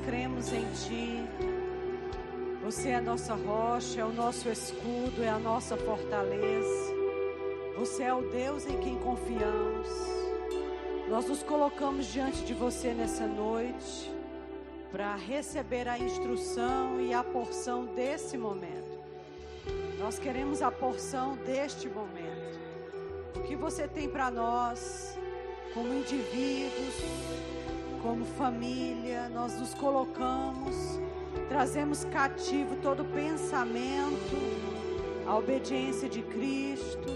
cremos em Ti. Você é a nossa rocha, é o nosso escudo, é a nossa fortaleza. Você é o Deus em quem confiamos. Nós nos colocamos diante de Você nessa noite para receber a instrução e a porção desse momento. Nós queremos a porção deste momento. O que Você tem para nós, como indivíduos, como família, nós nos colocamos, trazemos cativo todo pensamento, a obediência de Cristo.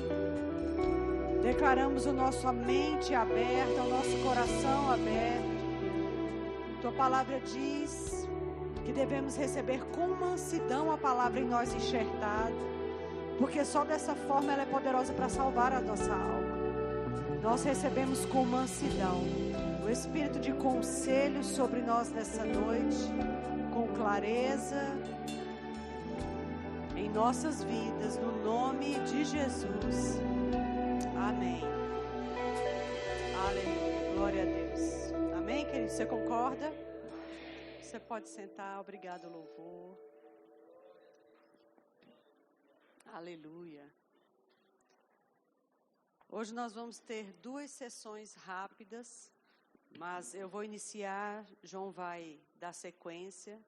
Declaramos a nossa mente aberta, o nosso coração aberto. Tua palavra diz que devemos receber com mansidão a palavra em nós enxertada, porque só dessa forma ela é poderosa para salvar a nossa alma. Nós recebemos com mansidão o espírito de conselho sobre nós nessa noite, com clareza em nossas vidas, no nome de Jesus. Amém. Aleluia. Glória a Deus. Amém, querido? Você concorda? Você pode sentar. Obrigado, louvor. Aleluia. Hoje nós vamos ter 2 sessões rápidas, mas eu vou iniciar, João vai dar sequência.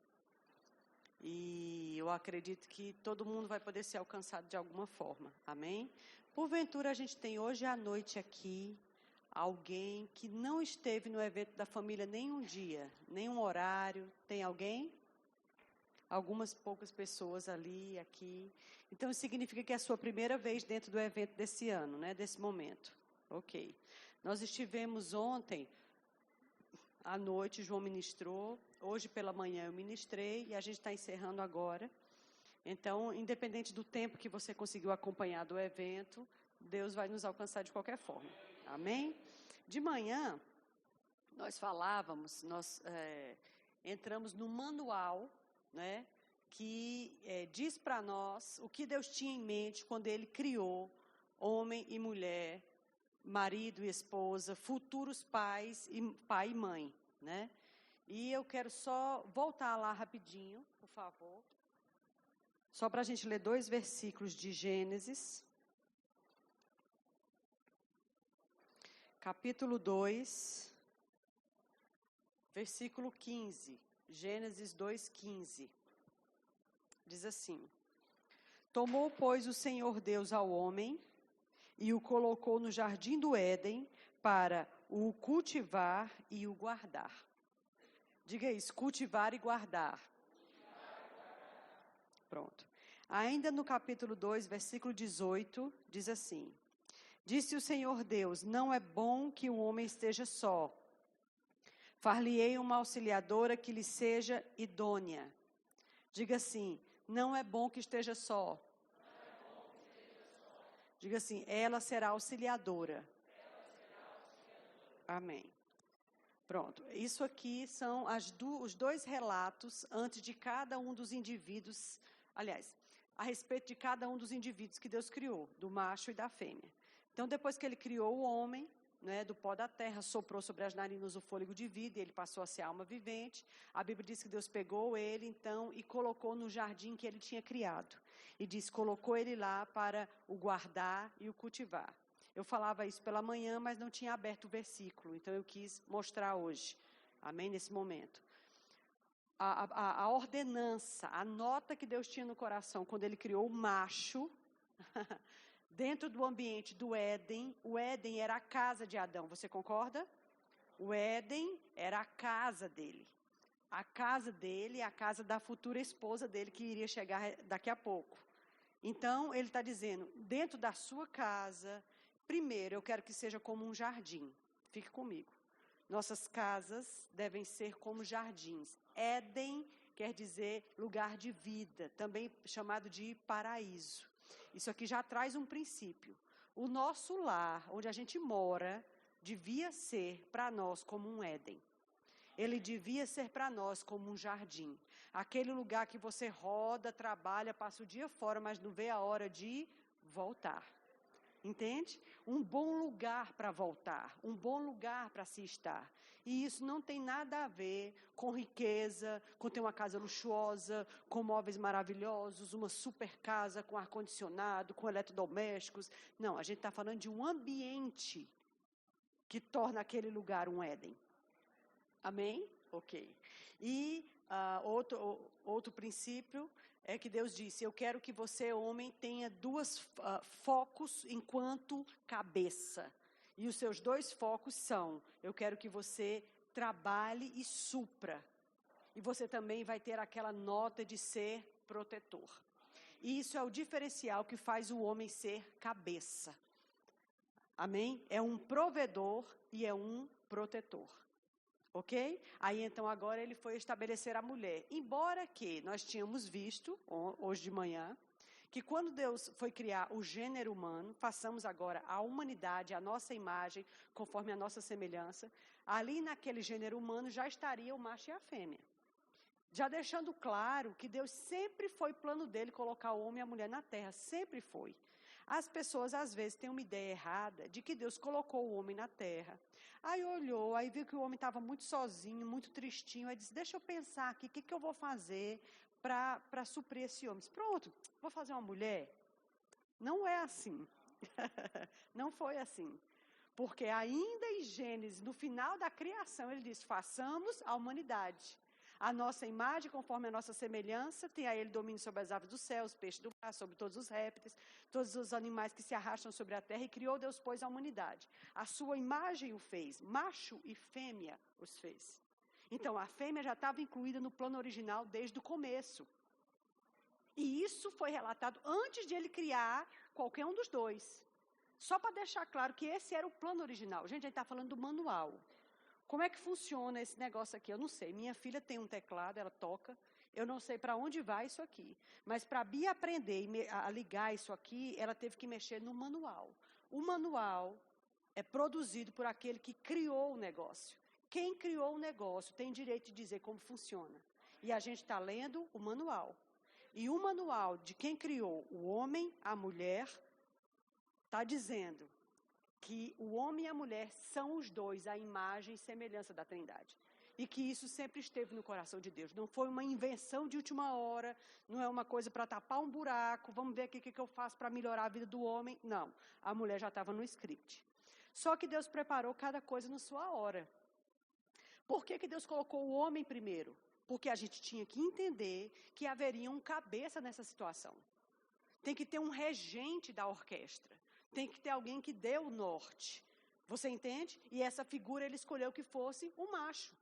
E eu acredito que todo mundo vai poder ser alcançado de alguma forma. Amém? Porventura, a gente tem hoje à noite aqui alguém que não esteve no evento da família nenhum dia, nenhum horário. Tem alguém? Algumas poucas pessoas ali, aqui. Então, isso significa que é a sua primeira vez dentro do evento desse ano, né? Desse momento. Ok. Nós estivemos ontem à noite, João ministrou. Hoje pela manhã eu ministrei e a gente está encerrando agora. Então, independente do tempo que você conseguiu acompanhar do evento, Deus vai nos alcançar de qualquer forma. Amém? De manhã, nós entramos no manual, né, que diz para nós o que Deus tinha em mente quando Ele criou homem e mulher, marido e esposa, futuros pais, pai e mãe, né? E eu quero só voltar lá rapidinho, por favor. Só para a gente ler 2 versículos de Gênesis. Capítulo 2, versículo 15. Gênesis 2:15. Diz assim: Tomou, pois, o Senhor Deus ao homem e o colocou no jardim do Éden para o cultivar e o guardar. Diga isso, cultivar e guardar. Pronto. Ainda no capítulo 2, versículo 18, diz assim: Disse o Senhor Deus, não é bom que o homem esteja só. Far-lhe-ei uma auxiliadora que lhe seja idônea. Diga assim, não é bom que esteja só. Diga assim, ela será auxiliadora. Amém. Pronto, isso aqui são os 2 relatos antes de cada um dos indivíduos, aliás, a respeito de cada um dos indivíduos que Deus criou, do macho e da fêmea. Então, depois que Ele criou o homem, né, do pó da terra, soprou sobre as narinas o fôlego de vida, e ele passou a ser alma vivente. A Bíblia diz que Deus pegou ele, então, e colocou no jardim que Ele tinha criado. E diz, colocou ele lá para o guardar e o cultivar. Eu falava isso pela manhã, mas não tinha aberto o versículo, então eu quis mostrar hoje. Amém? Nesse momento. A ordenança, a nota que Deus tinha no coração quando Ele criou o macho, dentro do ambiente do Éden, o Éden era a casa de Adão, você concorda? O Éden era a casa dele. A casa dele é a casa da futura esposa dele, que iria chegar daqui a pouco. Então, ele está dizendo, dentro da sua casa, primeiro, eu quero que seja como um jardim. Fique comigo. Nossas casas devem ser como jardins. Éden quer dizer lugar de vida, também chamado de paraíso. Isso aqui já traz um princípio. O nosso lar, onde a gente mora, devia ser para nós como um Éden. Ele devia ser para nós como um jardim. Aquele lugar que você roda, trabalha, passa o dia fora, mas não vê a hora de voltar. Entende? Um bom lugar para voltar, um bom lugar para se estar. E isso não tem nada a ver com riqueza, com ter uma casa luxuosa, com móveis maravilhosos, uma super casa com ar-condicionado, com eletrodomésticos. Não, a gente está falando de um ambiente que torna aquele lugar um Éden. Amém? Ok. E outro princípio é que Deus disse, eu quero que você, homem, tenha dois focos enquanto cabeça. E os seus dois focos são, eu quero que você trabalhe e supra. E você também vai ter aquela nota de ser protetor. E isso é o diferencial que faz o homem ser cabeça. Amém? É um provedor e é um protetor. Ok? Aí então agora ele foi estabelecer a mulher. Embora que nós tínhamos visto, hoje de manhã, que quando Deus foi criar o gênero humano, façamos agora a humanidade, a nossa imagem, conforme a nossa semelhança, ali naquele gênero humano já estaria o macho e a fêmea. Já deixando claro que Deus sempre foi plano dele colocar o homem e a mulher na terra, sempre foi. As pessoas às vezes têm uma ideia errada de que Deus colocou o homem na terra. Aí olhou, aí viu que o homem estava muito sozinho, muito tristinho, aí disse, deixa eu pensar aqui, o que eu vou fazer para suprir esse homem? Disse, pronto, vou fazer uma mulher. Não é assim. Não foi assim. Porque ainda em Gênesis, no final da criação, ele diz, façamos a humanidade. A nossa imagem, conforme a nossa semelhança, tem a ele domínio sobre as aves do céu, os peixes do mar, sobre todos os répteis, todos os animais que se arrastam sobre a terra, e criou Deus, pois, a humanidade. A sua imagem o fez, macho e fêmea os fez. Então, a fêmea já estava incluída no plano original desde o começo. E isso foi relatado antes de ele criar qualquer um dos dois. Só para deixar claro que esse era o plano original. Gente, a gente está falando do manual. Como é que funciona esse negócio aqui? Eu não sei. Minha filha tem um teclado, ela toca. Eu não sei para onde vai isso aqui. Mas para a Bia aprender a ligar isso aqui, ela teve que mexer no manual. O manual é produzido por aquele que criou o negócio. Quem criou o negócio tem direito de dizer como funciona. E a gente está lendo o manual. E o manual de quem criou o homem, a mulher, está dizendo que o homem e a mulher são os dois a imagem e semelhança da Trindade. E que isso sempre esteve no coração de Deus. Não foi uma invenção de última hora, não é uma coisa para tapar um buraco, vamos ver aqui o que eu faço para melhorar a vida do homem. Não, a mulher já estava no script. Só que Deus preparou cada coisa na sua hora. Por que Deus colocou o homem primeiro? Porque a gente tinha que entender que haveria um cabeça nessa situação. Tem que ter um regente da orquestra. Tem que ter alguém que dê o norte. Você entende? E essa figura ele escolheu que fosse o macho.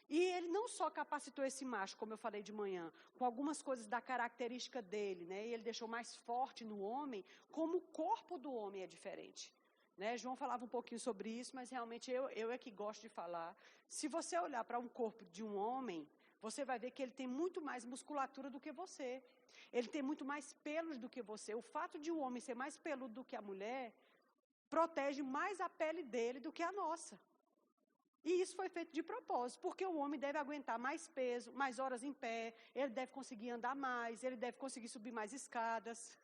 E ele não só capacitou esse macho, como eu falei de manhã, com algumas coisas da característica dele, né? E ele deixou mais forte no homem, como o corpo do homem é diferente. Né? João falava um pouquinho sobre isso, mas realmente eu é que gosto de falar. Se você olhar para um corpo de um homem, você vai ver que ele tem muito mais musculatura do que você. Ele tem muito mais pelos do que você. O fato de um homem ser mais peludo do que a mulher, protege mais a pele dele do que a nossa. E isso foi feito de propósito, porque o homem deve aguentar mais peso, mais horas em pé, ele deve conseguir andar mais, ele deve conseguir subir mais escadas.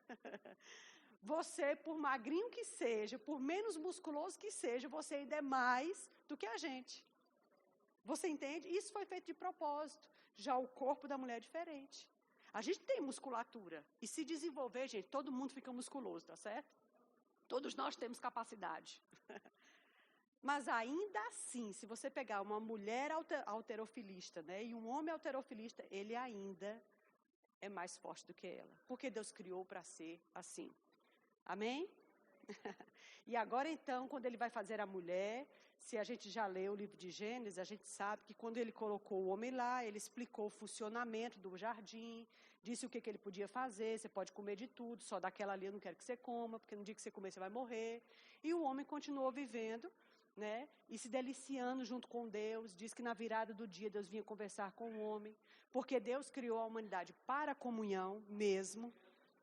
Você, por magrinho que seja, por menos musculoso que seja, você ainda é mais do que a gente. Você entende? Isso foi feito de propósito. Já o corpo da mulher é diferente. A gente tem musculatura. E se desenvolver, gente, todo mundo fica musculoso, tá certo? Todos nós temos capacidade. Mas ainda assim, se você pegar uma mulher halterofilista, né, e um homem halterofilista, ele ainda é mais forte do que ela. Porque Deus criou para ser assim. Amém? E agora então, quando ele vai fazer a mulher, se a gente já leu o livro de Gênesis, a gente sabe que quando ele colocou o homem lá, ele explicou o funcionamento do jardim, disse o que ele podia fazer, você pode comer de tudo, só daquela ali eu não quero que você coma, porque no dia que você comer você vai morrer. E o homem continuou vivendo, né, e se deliciando junto com Deus, diz que na virada do dia Deus vinha conversar com o homem, porque Deus criou a humanidade para a comunhão mesmo.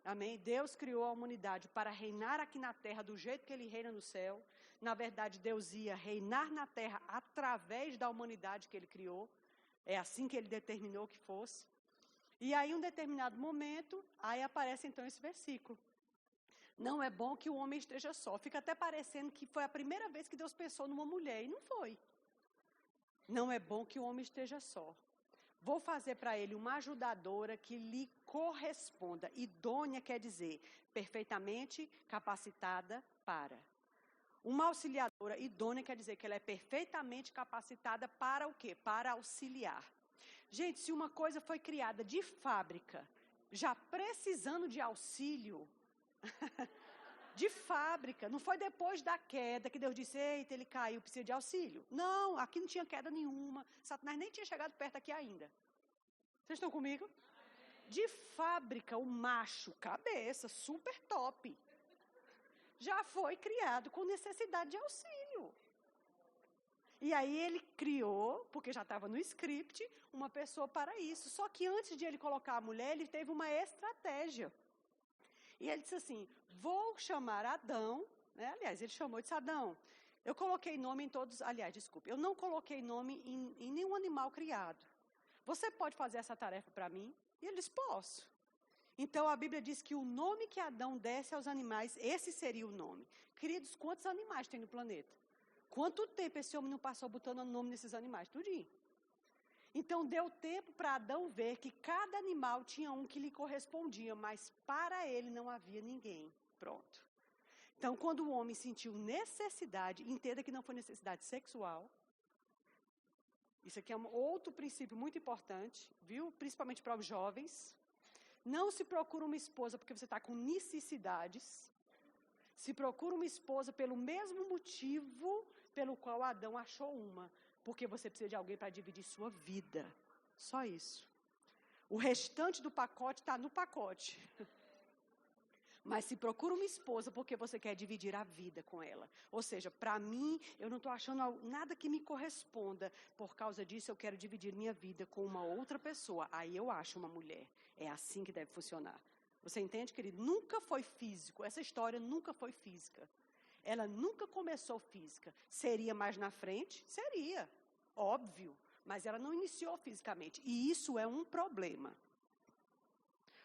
Amém? Deus criou a humanidade para reinar aqui na terra do jeito que ele reina no céu. Na verdade, Deus ia reinar na terra através da humanidade que ele criou. É assim que ele determinou que fosse. E aí, em um determinado momento, aí aparece então esse versículo. Não é bom que o homem esteja só. Fica até parecendo que foi a primeira vez que Deus pensou numa mulher, e não foi. Não é bom que o homem esteja só. Vou fazer para ele uma ajudadora que lhe corresponda. Idônea quer dizer perfeitamente capacitada para. Uma auxiliadora idônea quer dizer que ela é perfeitamente capacitada para o quê? Para auxiliar. Gente, se uma coisa foi criada de fábrica, já precisando de auxílio, de fábrica, não foi depois da queda que Deus disse, eita, ele caiu, precisa de auxílio. Não, aqui não tinha queda nenhuma, Satanás nem tinha chegado perto aqui ainda. Vocês estão comigo? De fábrica, o macho, cabeça, super top, já foi criado com necessidade de auxílio. E aí ele criou, porque já estava no script, uma pessoa para isso. Só que antes de ele colocar a mulher, ele teve uma estratégia. E ele disse assim, vou chamar Adão, né? Aliás, ele chamou de Adão. Eu coloquei nome em todos, aliás, desculpe, eu não coloquei nome em nenhum animal criado. Você pode fazer essa tarefa para mim? E ele disse, posso. Então a Bíblia diz que o nome que Adão desse aos animais, esse seria o nome. Queridos, quantos animais tem no planeta? Quanto tempo esse homem não passou botando nome nesses animais? Tudinho. Então deu tempo para Adão ver que cada animal tinha um que lhe correspondia, mas para ele não havia ninguém. Pronto. Então quando o homem sentiu necessidade, entenda que não foi necessidade sexual. Isso aqui é outro princípio muito importante, viu? Principalmente para os jovens. Não se procura uma esposa porque você está com necessidades. Se procura uma esposa pelo mesmo motivo pelo qual Adão achou uma. Porque você precisa de alguém para dividir sua vida. Só isso. O restante do pacote está no pacote. Mas se procura uma esposa porque você quer dividir a vida com ela. Ou seja, para mim, eu não estou achando nada que me corresponda. Por causa disso, eu quero dividir minha vida com uma outra pessoa. Aí eu acho uma mulher. É assim que deve funcionar. Você entende, querido? Nunca foi físico. Essa história nunca foi física. Ela nunca começou física. Seria mais na frente? Seria. Óbvio. Mas ela não iniciou fisicamente. E isso é um problema.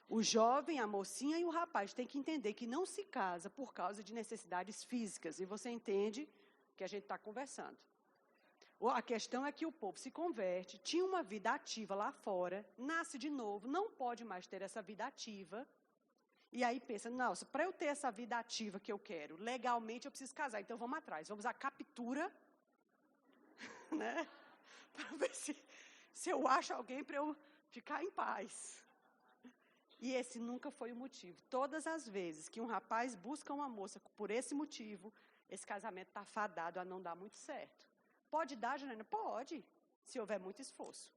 O jovem, a mocinha e o rapaz têm que entender que não se casa por causa de necessidades físicas. E você entende que a gente está conversando. A questão é que o povo se converte, tinha uma vida ativa lá fora, nasce de novo, não pode mais ter essa vida ativa. E aí pensa, nossa, para eu ter essa vida ativa que eu quero, legalmente eu preciso casar. Então vamos atrás, vamos à captura, né? Para ver se eu acho alguém para eu ficar em paz. E esse nunca foi o motivo. Todas as vezes que um rapaz busca uma moça por esse motivo, esse casamento está fadado a não dar muito certo. Pode dar, Janaína? Pode, se houver muito esforço.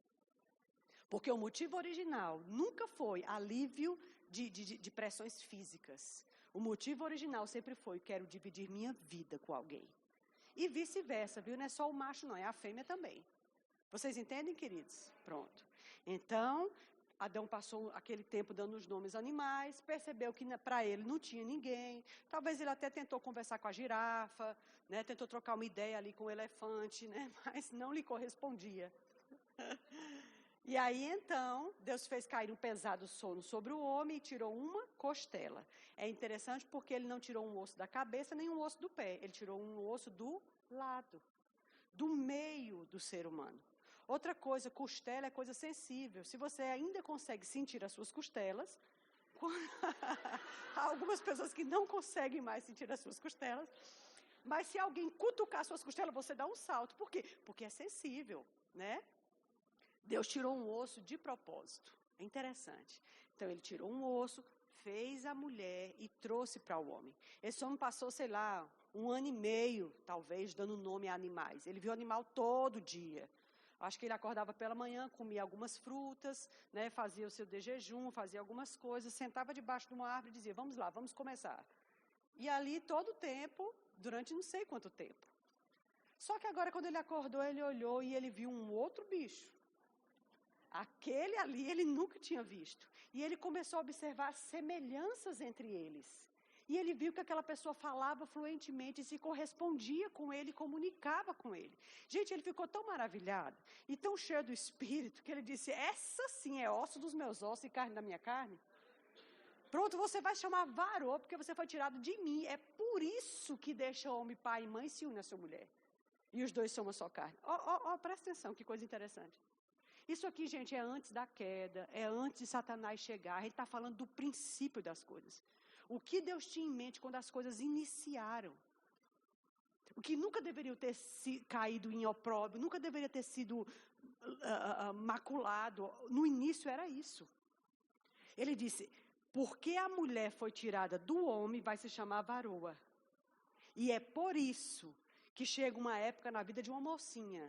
Porque o motivo original nunca foi alívio de pressões físicas. O motivo original sempre foi, quero dividir minha vida com alguém. E vice-versa, viu? Não é só o macho, não, é a fêmea também. Vocês entendem, queridos? Pronto. Então, Adão passou aquele tempo dando os nomes animais, percebeu que para ele não tinha ninguém. Talvez ele até tentou conversar com a girafa, né? Tentou trocar uma ideia ali com o elefante, né? Mas não lhe correspondia. E aí, então, Deus fez cair um pesado sono sobre o homem e tirou uma costela. É interessante porque ele não tirou um osso da cabeça nem um osso do pé. Ele tirou um osso do lado, do meio do ser humano. Outra coisa, costela é coisa sensível. Se você ainda consegue sentir as suas costelas, há algumas pessoas que não conseguem mais sentir as suas costelas, mas se alguém cutucar as suas costelas, você dá um salto. Por quê? Porque é sensível, né? Deus tirou um osso de propósito. É interessante. Então, ele tirou um osso, fez a mulher e trouxe para o homem. Esse homem passou, sei lá, 1 ano e meio, talvez, dando nome a animais. Ele viu animal todo dia. Acho que ele acordava pela manhã, comia algumas frutas, né, fazia o seu de jejum, fazia algumas coisas, sentava debaixo de uma árvore e dizia, vamos lá, vamos começar. E ali, todo o tempo, durante não sei quanto tempo. Só que agora, quando ele acordou, ele olhou e ele viu um outro bicho. Aquele ali ele nunca tinha visto. E ele começou a observar semelhanças entre eles. E ele viu que aquela pessoa falava fluentemente e se correspondia com ele, comunicava com ele. Gente, ele ficou tão maravilhado e tão cheio do Espírito que ele disse, essa sim é osso dos meus ossos e carne da minha carne. Pronto, você vai chamar varô, porque você foi tirado de mim. É por isso que deixa o homem, pai e mãe, se une à sua mulher. E os dois são uma só carne. Presta atenção, que coisa interessante. Isso aqui, gente, é antes da queda, é antes de Satanás chegar. A gente está falando do princípio das coisas. O que Deus tinha em mente quando as coisas iniciaram. O que nunca deveria ter caído em opróbrio, nunca deveria ter sido maculado. No início era isso. Ele disse, porque a mulher foi tirada do homem, vai se chamar varoa. E é por isso que chega uma época na vida de uma mocinha.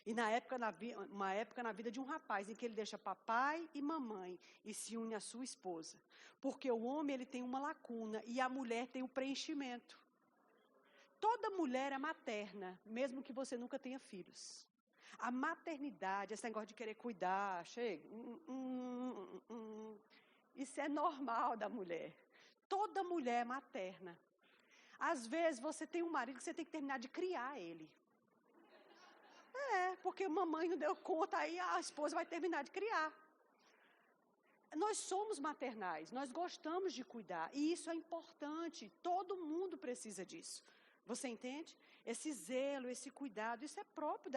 E uma época na vida de um rapaz, em que ele deixa papai e mamãe e se une à sua esposa. Porque o homem ele tem uma lacuna e a mulher tem o preenchimento. Toda mulher é materna, mesmo que você nunca tenha filhos. A maternidade, esse negócio de querer cuidar, chega. Isso é normal da mulher. Toda mulher é materna. Às vezes você tem um marido que você tem que terminar de criar ele. Porque mamãe não deu conta, aí a esposa vai terminar de criar. Nós somos maternais, nós gostamos de cuidar, e isso é importante, todo mundo precisa disso. Você entende? Esse zelo, esse cuidado, isso é próprio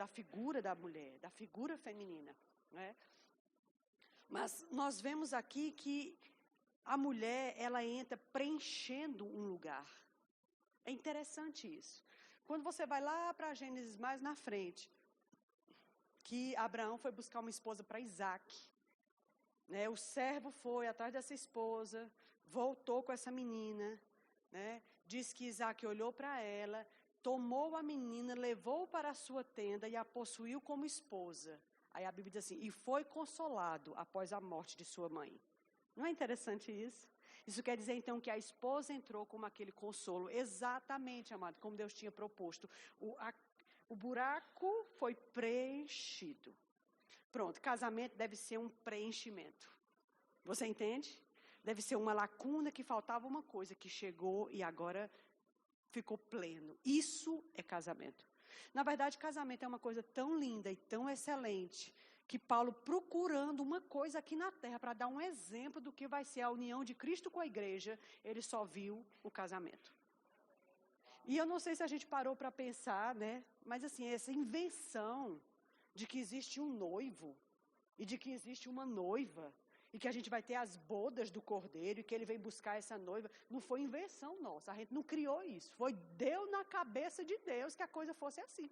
da figura da mulher, da figura feminina. Né? Mas nós vemos aqui que a mulher, ela entra preenchendo um lugar. É interessante isso. Quando você vai lá para Gênesis mais na frente, que Abraão foi buscar uma esposa para Isaac. Né? O servo foi atrás dessa esposa, voltou com essa menina. Né? Diz que Isaac olhou para ela, tomou a menina, levou para a sua tenda e a possuiu como esposa. Aí a Bíblia diz assim, e foi consolado após a morte de sua mãe. Não é interessante isso? Isso quer dizer, então, que a esposa entrou como aquele consolo. Exatamente, amado, como Deus tinha proposto. O buraco foi preenchido. Pronto, casamento deve ser um preenchimento. Você entende? Deve ser uma lacuna que faltava uma coisa, que chegou e agora ficou pleno. Isso é casamento. Na verdade, casamento é uma coisa tão linda e tão excelente, que Paulo, procurando uma coisa aqui na terra, para dar um exemplo do que vai ser a união de Cristo com a igreja, ele só viu o casamento. E eu não sei se a gente parou para pensar, né? Mas assim, essa invenção de que existe um noivo e de que existe uma noiva e que a gente vai ter as bodas do Cordeiro e que ele vem buscar essa noiva, não foi invenção nossa, a gente não criou isso. Foi Deus na cabeça de Deus que a coisa fosse assim.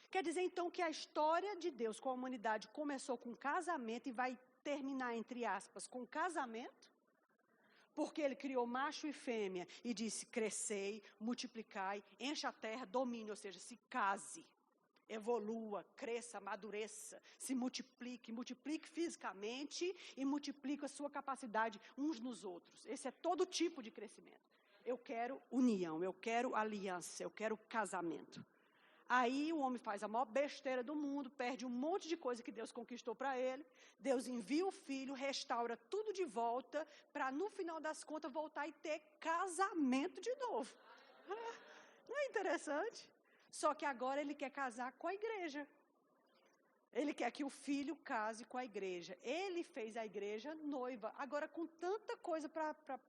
Quer dizer então que a história de Deus com a humanidade começou com casamento e vai terminar, entre aspas, com casamento? Porque ele criou macho e fêmea e disse, crescei, multiplicai, encha a terra, domine, ou seja, se case, evolua, cresça, amadureça, se multiplique fisicamente e multiplique a sua capacidade uns nos outros. Esse é todo tipo de crescimento. Eu quero união, eu quero aliança, eu quero casamento. Aí o homem faz a maior besteira do mundo, perde um monte de coisa que Deus conquistou para ele. Deus envia o filho, restaura tudo de volta, para no final das contas voltar e ter casamento de novo. Não é interessante? Só que agora ele quer casar com a igreja. Ele quer que o filho case com a igreja. Ele fez a igreja noiva. Agora com tanta coisa para...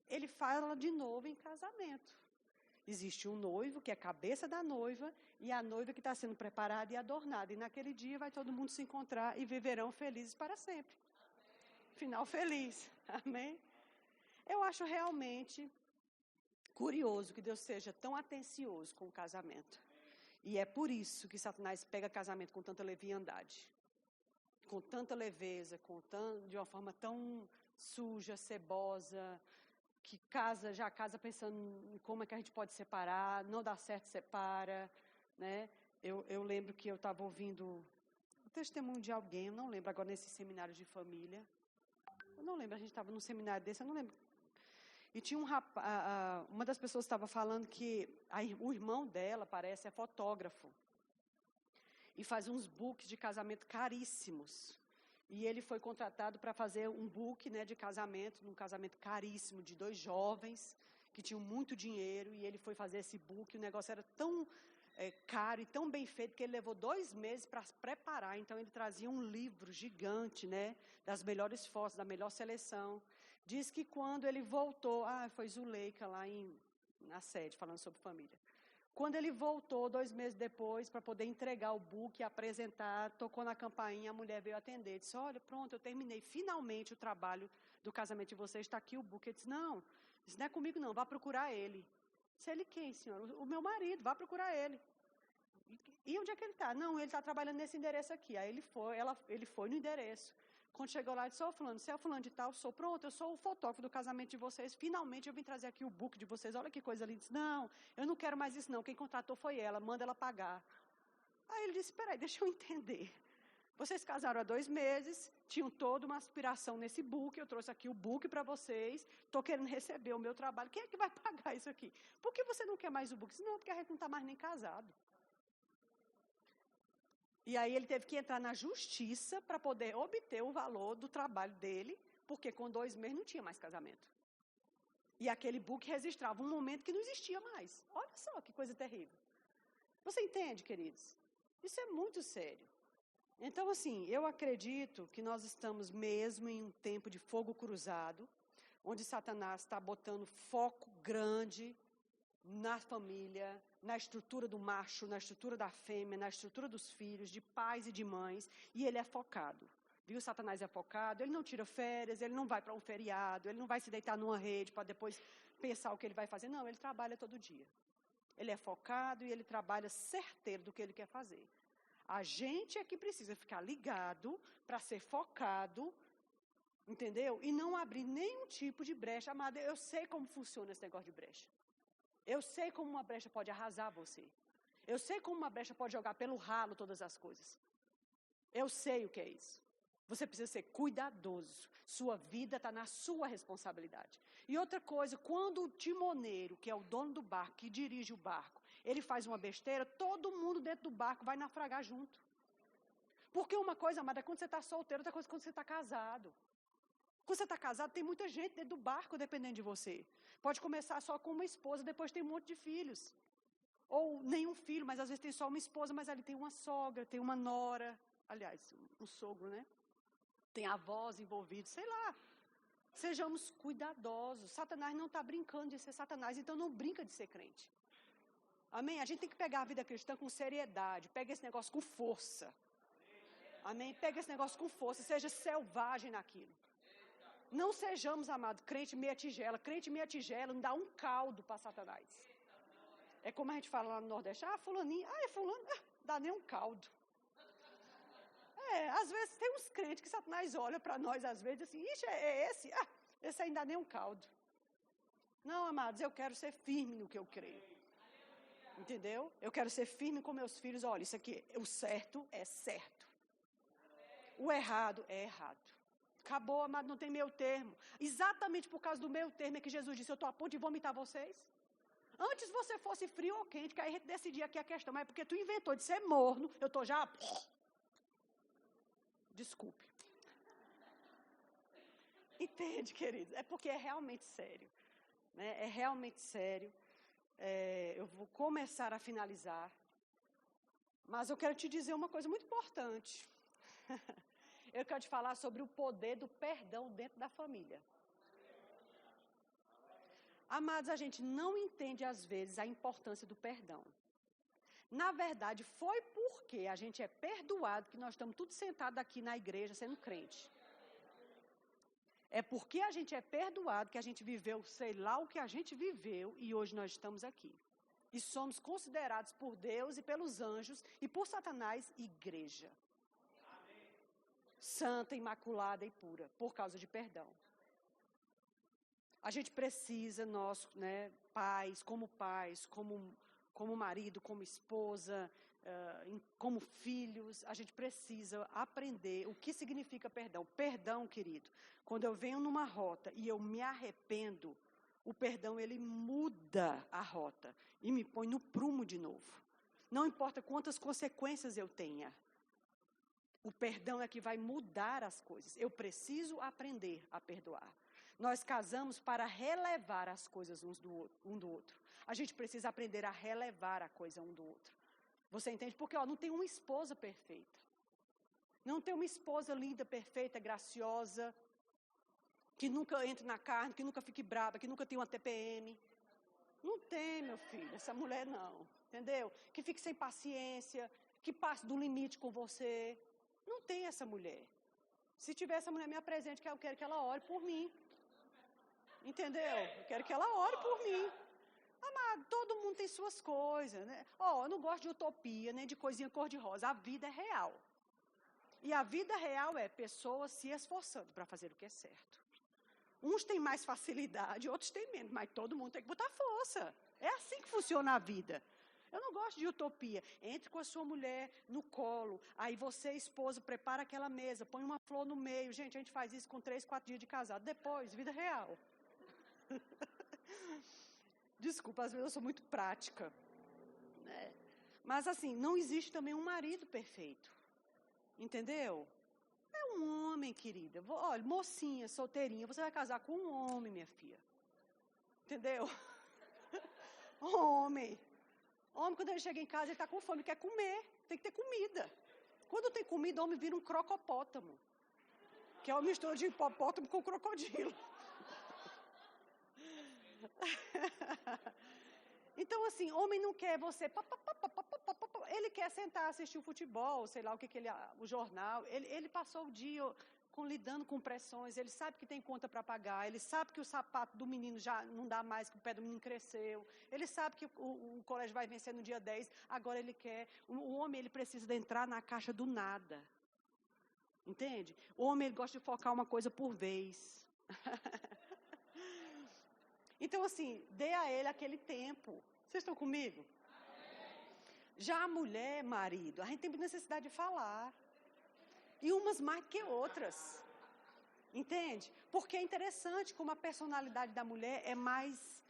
Ele fala de novo em casamento. Existe um noivo, que é a cabeça da noiva, e a noiva que está sendo preparada e adornada. E naquele dia vai todo mundo se encontrar e viverão felizes para sempre. Amém. Final feliz. Amém? Eu acho realmente curioso que Deus seja tão atencioso com o casamento. E é por isso que Satanás pega casamento com tanta leviandade. Com tanta leveza, de uma forma tão suja, cebosa, que já casa pensando em como é que a gente pode separar, não dá certo, separa, né? Eu lembro que eu estava ouvindo o testemunho de alguém, eu não lembro agora nesse seminário de família, eu não lembro, a gente estava num seminário desse, eu não lembro. E tinha um rapaz, uma das pessoas estava falando que o irmão dela, parece, é fotógrafo, e faz uns books de casamento caríssimos. E ele foi contratado para fazer um book, né, de casamento, num casamento caríssimo, de 2 jovens que tinham muito dinheiro, e ele foi fazer esse book, o negócio era tão caro e tão bem feito que ele levou 2 meses para preparar. Então, ele trazia um livro gigante, né, das melhores fotos, da melhor seleção. Diz que quando ele voltou, foi Zuleika lá na sede, falando sobre família. Quando ele voltou, 2 meses depois, para poder entregar o book e apresentar, tocou na campainha, a mulher veio atender. Disse, olha, pronto, eu terminei finalmente o trabalho do casamento de vocês, está aqui o book. Ele disse, não, isso não é comigo não, vá procurar ele. Disse, ele quem, senhora? O meu marido, vá procurar ele. E onde é que ele está? Não, ele está trabalhando nesse endereço aqui. Aí ele foi no endereço. Quando chegou lá, ele disse, fulano, você é o fulano de tal? Sou, pronto, eu sou o fotógrafo do casamento de vocês, finalmente eu vim trazer aqui o book de vocês, olha que coisa linda. Disse, não, eu não quero mais isso não, quem contratou foi ela, manda ela pagar. Aí ele disse, peraí, deixa eu entender. Vocês casaram há 2 meses, tinham toda uma aspiração nesse book, eu trouxe aqui o book para vocês, estou querendo receber o meu trabalho, quem é que vai pagar isso aqui? Por que você não quer mais o book? Disse, não, porque a gente não está mais nem casado. E aí ele teve que entrar na justiça para poder obter o valor do trabalho dele, porque com 2 meses não tinha mais casamento. E aquele book registrava um momento que não existia mais. Olha só que coisa terrível. Você entende, queridos? Isso é muito sério. Então, assim, eu acredito que nós estamos mesmo em um tempo de fogo cruzado, onde Satanás está botando foco grande na família, na estrutura do macho, na estrutura da fêmea, na estrutura dos filhos, de pais e de mães, e ele é focado. Viu? Satanás é focado, ele não tira férias, ele não vai para um feriado, ele não vai se deitar numa rede para depois pensar o que ele vai fazer. Não, ele trabalha todo dia. Ele é focado e ele trabalha certeiro do que ele quer fazer. A gente é que precisa ficar ligado para ser focado, entendeu? E não abrir nenhum tipo de brecha. Amada, eu sei como funciona esse negócio de brecha. Eu sei como uma brecha pode arrasar você. Eu sei como uma brecha pode jogar pelo ralo todas as coisas. Eu sei o que é isso. Você precisa ser cuidadoso. Sua vida está na sua responsabilidade. E outra coisa, quando o timoneiro, que é o dono do barco, que dirige o barco, ele faz uma besteira, todo mundo dentro do barco vai naufragar junto. Porque uma coisa, amada, é quando você está solteiro, outra coisa é quando você está casado. Quando você está casado, tem muita gente dentro do barco dependendo de você. Pode começar só com uma esposa, depois tem um monte de filhos. Ou nenhum filho, mas às vezes tem só uma esposa, mas ali tem uma sogra, tem uma nora. Aliás, um sogro, né? Tem avós envolvidos, sei lá. Sejamos cuidadosos. Satanás não está brincando de ser Satanás, então não brinca de ser crente. Amém? A gente tem que pegar a vida cristã com seriedade. Pega esse negócio com força. Amém? Pega esse negócio com força. Seja selvagem naquilo. Não sejamos, amado, crente meia tigela. Crente meia tigela não dá um caldo para Satanás. É como a gente fala lá no Nordeste. Fulaninho. É fulano. Dá nem um caldo. Às vezes tem uns crentes que Satanás olha para nós, às vezes, assim, ixi, é esse? Esse ainda nem um caldo. Não, amados, eu quero ser firme no que eu creio. Entendeu? Eu quero ser firme com meus filhos. Olha, isso aqui, o certo é certo. O errado é errado. Acabou, amado, não tem meio termo. Exatamente por causa do meio termo é que Jesus disse, eu estou a ponto de vomitar vocês. Antes você fosse frio ou quente, que aí a gente decidia aqui a questão, mas é porque tu inventou de ser morno, eu estou já... Desculpe. Entende, queridos? É porque é realmente sério. Né? É realmente sério. Eu vou começar a finalizar. Mas eu quero te dizer uma coisa muito importante. Eu quero te falar sobre o poder do perdão dentro da família. Amados, a gente não entende às vezes a importância do perdão. Na verdade, foi porque a gente é perdoado que nós estamos todos sentados aqui na igreja sendo crente. É porque a gente é perdoado que a gente viveu, sei lá o que a gente viveu e hoje nós estamos aqui. E somos considerados por Deus e pelos anjos e por Satanás igreja. Santa, imaculada e pura, por causa de perdão. A gente precisa, nós, né, pais, como marido, como esposa, como filhos, a gente precisa aprender o que significa perdão. Perdão, querido, quando eu venho numa rota e eu me arrependo, o perdão ele muda a rota e me põe no prumo de novo. Não importa quantas consequências eu tenha. O perdão é que vai mudar as coisas. Eu preciso aprender a perdoar. Nós casamos para relevar as coisas um do outro. A gente precisa aprender a relevar a coisa um do outro. Você entende? Porque não tem uma esposa perfeita. Não tem uma esposa linda, perfeita, graciosa, que nunca entre na carne, que nunca fique brava, que nunca tenha uma TPM. Não tem, meu filho, essa mulher não, entendeu? Que fique sem paciência, que passe do limite com você. Não tem essa mulher. Se tiver essa mulher, me apresente, que eu quero que ela ore por mim. Entendeu? Eu quero que ela ore por mim. Amado, todo mundo tem suas coisas, né? Eu não gosto de utopia, nem de coisinha cor-de-rosa. A vida é real. E a vida real é pessoas se esforçando para fazer o que é certo. Uns têm mais facilidade, outros têm menos, mas todo mundo tem que botar força. É assim que funciona a vida. Eu não gosto de utopia. Entre com a sua mulher no colo, aí você, esposa, prepara aquela mesa, põe uma flor no meio. Gente, a gente faz isso com 3, 4 dias de casado. Depois, vida real. Desculpa, às vezes eu sou muito prática. Né? Mas assim, não existe também um marido perfeito. Entendeu? É um homem, querida. Olha, mocinha, solteirinha, você vai casar com um homem, minha filha. Entendeu? Homem. Homem, quando ele chega em casa, ele está com fome, quer comer. Tem que ter comida. Quando tem comida, o homem vira um crocopótamo. Que é uma mistura de hipopótamo com crocodilo. Então, assim, homem não quer você... Ele quer sentar, assistir o futebol, sei lá o que ele... O jornal. Ele passou o dia lidando com pressões. Ele sabe que tem conta para pagar. Ele sabe que o sapato do menino já não dá mais, que o pé do menino cresceu. Ele sabe que o colégio vai vencer no dia 10. Agora ele quer... O homem, ele precisa de entrar na caixa do nada. Entende? O homem, ele gosta de focar uma coisa por vez. Então, assim, dê a ele aquele tempo. Vocês estão comigo? Já a mulher, marido, a gente tem necessidade de falar. E umas mais que outras. Entende? Porque é interessante como a personalidade da mulher é mais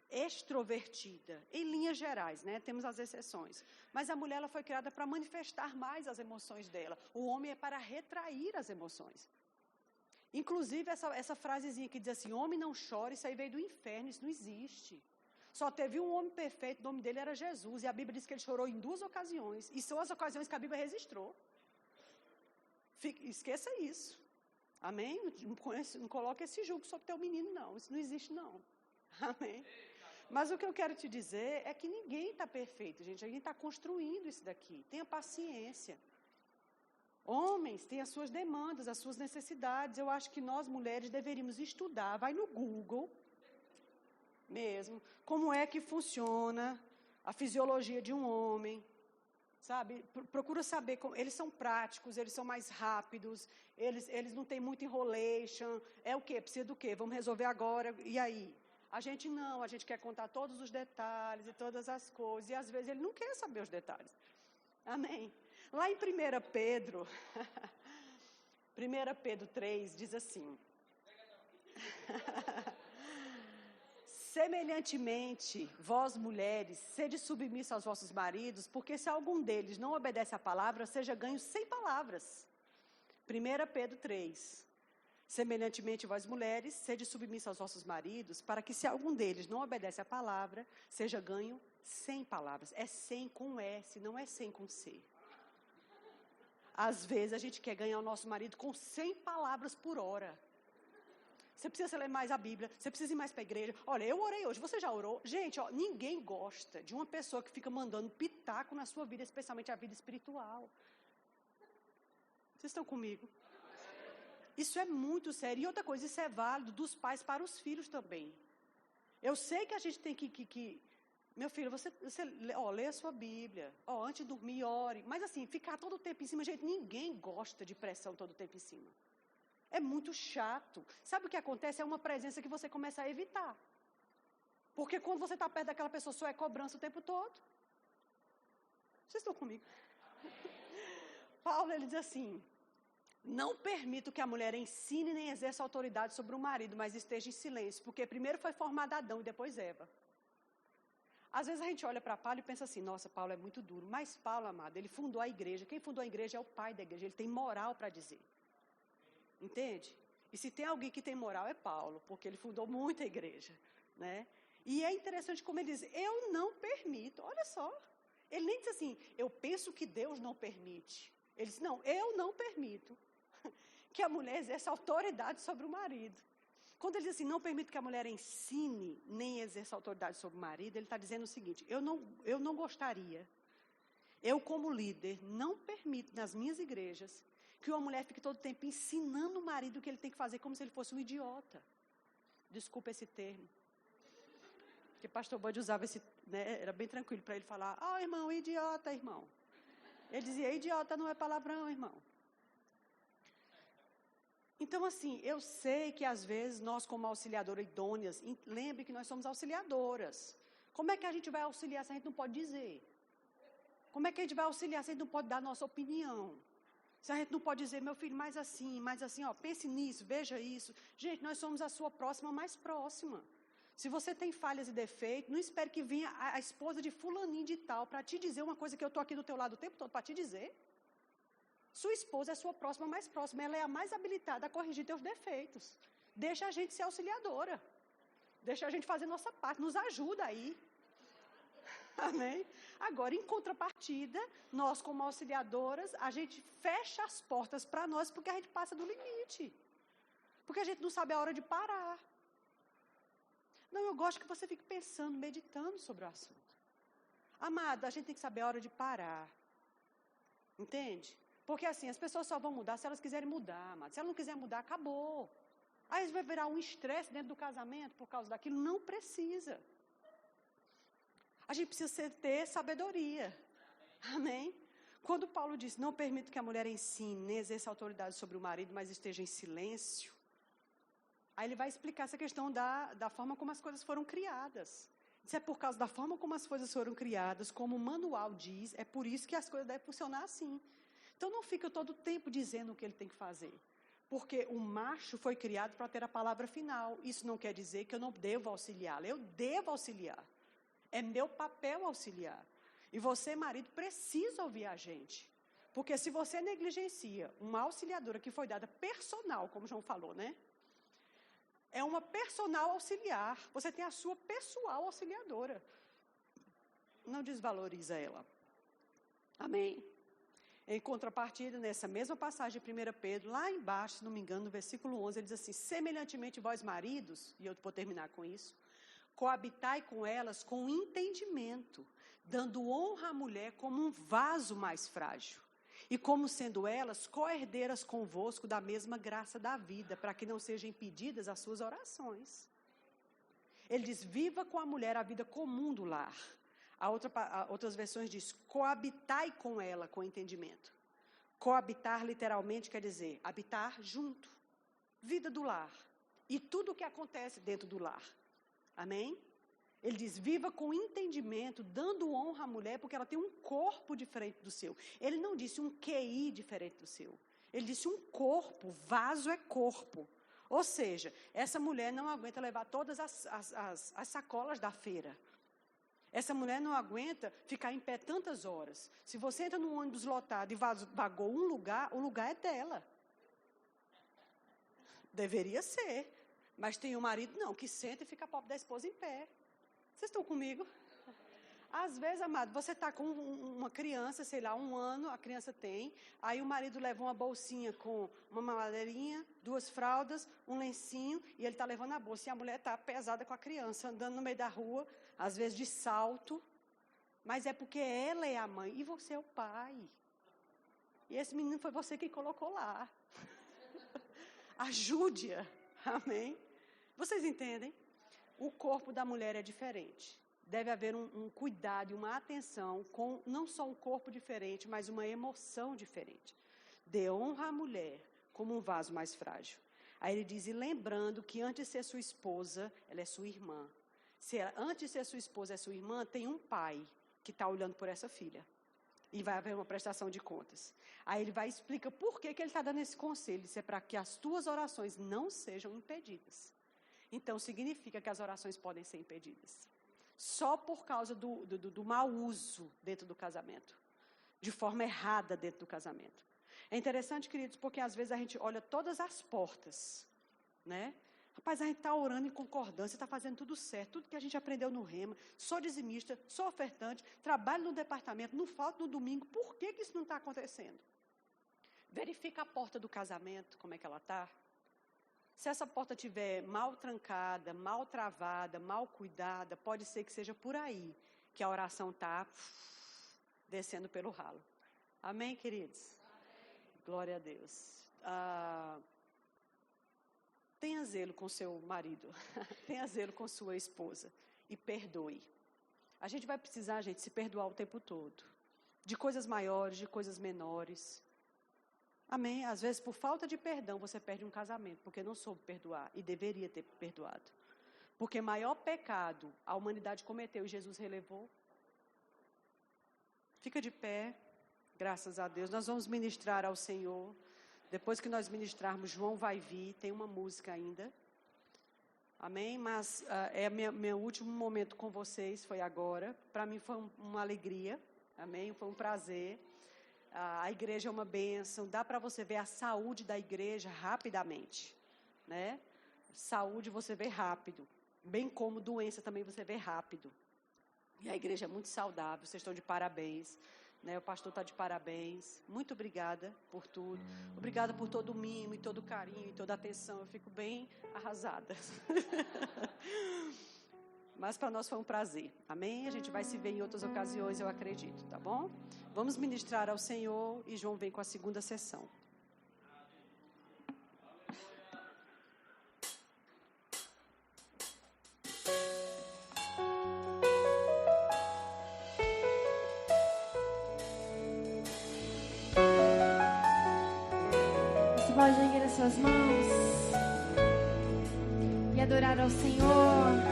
extrovertida. Em linhas gerais, né? Temos as exceções. Mas a mulher, ela foi criada para manifestar mais as emoções dela. O homem é para retrair as emoções. Inclusive, essa frasezinha que diz assim, homem não chora, isso aí veio do inferno, isso não existe. Só teve um homem perfeito, o nome dele era Jesus, e a Bíblia diz que ele chorou em 2 ocasiões, e são as ocasiões que a Bíblia registrou. Esqueça isso. Amém? Não coloque esse jugo sobre teu menino, não. Isso não existe, não. Amém? Mas o que eu quero te dizer é que ninguém está perfeito, gente. A gente está construindo isso daqui. Tenha paciência. Homens têm as suas demandas, as suas necessidades. Eu acho que nós, mulheres, deveríamos estudar. Vai no Google mesmo, como é que funciona a fisiologia de um homem. Sabe? Procura saber. Eles são práticos, eles são mais rápidos, eles não têm muito enrolation. É o quê? Precisa do quê? Vamos resolver agora, e aí? A gente não, a gente quer contar todos os detalhes e todas as coisas, e às vezes ele não quer saber os detalhes. Amém? Lá em 1 Pedro, 1 Pedro 3, diz assim... Semelhantemente, vós mulheres, sede submissos aos vossos maridos, porque se algum deles não obedece à palavra, seja ganho sem palavras. 1 Pedro 3. Semelhantemente, vós mulheres, sede submissos aos vossos maridos, para que se algum deles não obedece à palavra, seja ganho sem palavras. É sem com S, não é sem com C. Às vezes a gente quer ganhar o nosso marido com 100 palavras por hora. Você precisa ler mais a Bíblia, você precisa ir mais para a igreja. Olha, eu orei hoje, você já orou? Gente, ninguém gosta de uma pessoa que fica mandando pitaco na sua vida, especialmente a vida espiritual. Vocês estão comigo? Isso é muito sério. E outra coisa, isso é válido dos pais para os filhos também. Eu sei que a gente tem que meu filho, você lê a sua Bíblia. Antes de dormir, ore. Mas assim, ficar todo o tempo em cima, gente, ninguém gosta de pressão todo o tempo em cima. É muito chato. Sabe o que acontece? É uma presença que você começa a evitar. Porque quando você está perto daquela pessoa, só é cobrança o tempo todo. Vocês estão comigo? Paulo, ele diz assim, não permito que a mulher ensine nem exerça autoridade sobre o marido, mas esteja em silêncio, porque primeiro foi formado Adão e depois Eva. Às vezes a gente olha para Paulo e pensa assim, nossa, Paulo é muito duro. Mas Paulo, amado, ele fundou a igreja. Quem fundou a igreja é o pai da igreja, ele tem moral para dizer. Entende? E se tem alguém que tem moral é Paulo, porque ele fundou muita igreja, né? E é interessante como ele diz, eu não permito, olha só, Ele nem diz assim, eu penso que Deus não permite. Ele diz, não, eu não permito que a mulher exerça autoridade sobre o marido. Quando ele diz assim, não permito que a mulher ensine, nem exerça autoridade sobre o marido, ele está dizendo o seguinte, eu não gostaria, eu como líder, não permito nas minhas igrejas, que uma mulher fique todo o tempo ensinando o marido o que ele tem que fazer, como se ele fosse um idiota. Desculpa esse termo. Porque pastor Bud usava esse, né, era bem tranquilo para ele falar, irmão, idiota, irmão. Ele dizia, idiota não é palavrão, irmão. Então, assim, eu sei que às vezes nós como auxiliadoras idôneas, lembre que nós somos auxiliadoras. Como é que a gente vai auxiliar se a gente não pode dizer? Como é que a gente vai auxiliar se a gente não pode dar a nossa opinião? Se a gente não pode dizer, meu filho, mais assim, pense nisso, veja isso. Gente, nós somos a sua próxima mais próxima. Se você tem falhas e defeitos, não espere que venha a esposa de fulaninho de tal para te dizer uma coisa que eu estou aqui do teu lado o tempo todo para te dizer. Sua esposa é a sua próxima mais próxima, ela é a mais habilitada a corrigir teus defeitos. Deixa a gente ser auxiliadora. Deixa a gente fazer nossa parte, nos ajuda aí. Amém? Agora, em contrapartida, nós como auxiliadoras, a gente fecha as portas para nós porque a gente passa do limite. Porque a gente não sabe a hora de parar. Não, eu gosto que você fique pensando, meditando sobre o assunto. Amado, a gente tem que saber a hora de parar. Entende? Porque assim, as pessoas só vão mudar se elas quiserem mudar, amado. Se ela não quiser mudar, acabou. Aí vai virar um estresse dentro do casamento por causa daquilo. Não precisa. A gente precisa ter sabedoria. Amém? Quando Paulo diz, não permito que a mulher ensine, nem exerça autoridade sobre o marido, mas esteja em silêncio. Aí ele vai explicar essa questão da forma como as coisas foram criadas. Isso é por causa da forma como as coisas foram criadas, como o manual diz, é por isso que as coisas devem funcionar assim. Então não fica todo o tempo dizendo o que ele tem que fazer. Porque o macho foi criado para ter a palavra final. Isso não quer dizer que eu não devo auxiliá-lo. Eu devo auxiliar. É meu papel auxiliar. E você, marido, precisa ouvir a gente. Porque se você negligencia uma auxiliadora que foi dada personal, como o João falou, né? É uma personal auxiliar. Você tem a sua pessoal auxiliadora. Não desvaloriza ela. Amém? Em contrapartida, nessa mesma passagem de 1 Pedro, lá embaixo, se não me engano, no versículo 11, ele diz assim, semelhantemente vós maridos, e eu vou terminar com isso, coabitai com elas com entendimento, dando honra à mulher como um vaso mais frágil, e como sendo elas co-herdeiras convosco da mesma graça da vida, para que não sejam impedidas as suas orações. Ele diz, viva com a mulher a vida comum do lar. Outras versões diz, coabitai com ela com entendimento. Coabitar literalmente quer dizer, habitar junto. Vida do lar. E tudo o que acontece dentro do lar. Amém? Ele diz, viva com entendimento, dando honra à mulher, porque ela tem um corpo diferente do seu. Ele não disse um QI diferente do seu. Ele disse um corpo, vaso é corpo. Ou seja, essa mulher não aguenta levar todas as sacolas da feira. Essa mulher não aguenta ficar em pé tantas horas. Se você entra num ônibus lotado e vagou um lugar, o lugar é dela. Deveria ser. Mas tem um marido, não, que senta e fica pobre da esposa em pé. Vocês estão comigo? Às vezes, amado, você está com uma criança, sei lá, 1 ano, a criança tem, aí o marido leva uma bolsinha com uma mamadeirinha, 2 fraldas, um lencinho, e ele está levando a bolsa, e a mulher está pesada com a criança, andando no meio da rua, às vezes de salto, mas é porque ela é a mãe, e você é o pai. E esse menino foi você que colocou lá. Ajude-a, amém? Vocês entendem? O corpo da mulher é diferente. Deve haver um cuidado e uma atenção com não só um corpo diferente, mas uma emoção diferente. Dê honra à mulher como um vaso mais frágil. Aí ele diz, e lembrando que antes de ser sua esposa, ela é sua irmã. Se ela, antes de ser sua esposa, é sua irmã, tem um pai que está olhando por essa filha. E vai haver uma prestação de contas. Aí ele vai explicar por que ele está dando esse conselho. Isso é para que as tuas orações não sejam impedidas. Então, significa que as orações podem ser impedidas. Só por causa do mau uso dentro do casamento. De forma errada dentro do casamento. É interessante, queridos, porque às vezes a gente olha todas as portas, né? Rapaz, a gente está orando em concordância, está fazendo tudo certo, tudo que a gente aprendeu no Rema, sou dizimista, sou ofertante, trabalho no departamento, não falto no domingo, por que isso não está acontecendo? Verifica a porta do casamento, como é que ela está. Se essa porta estiver mal trancada, mal travada, mal cuidada, pode ser que seja por aí que a oração está descendo pelo ralo. Amém, queridos? Amém. Glória a Deus. Tenha zelo com seu marido, tenha zelo com sua esposa e perdoe. A gente vai precisar, gente, se perdoar o tempo todo. De coisas maiores, de coisas menores. Amém? Às vezes, por falta de perdão, você perde um casamento, porque não soube perdoar e deveria ter perdoado. Porque maior pecado a humanidade cometeu e Jesus relevou. Fica de pé, graças a Deus. Nós vamos ministrar ao Senhor. Depois que nós ministrarmos, João vai vir, tem uma música ainda. Amém? Mas meu último momento com vocês foi agora. Para mim foi uma alegria. Amém? Foi um prazer. A igreja é uma bênção, dá para você ver a saúde da igreja rapidamente, né? Saúde você vê rápido, bem como doença também você vê rápido. E a igreja é muito saudável, vocês estão de parabéns, né? O pastor está de parabéns, muito obrigada por tudo, obrigada por todo o mimo, e todo o carinho, e toda a atenção, eu fico bem arrasada. Mas para nós foi um prazer, amém? A gente vai se ver em outras ocasiões, eu acredito, tá bom? Vamos ministrar ao Senhor e João vem com a segunda sessão. Você pode erguer as suas mãos e adorar ao Senhor.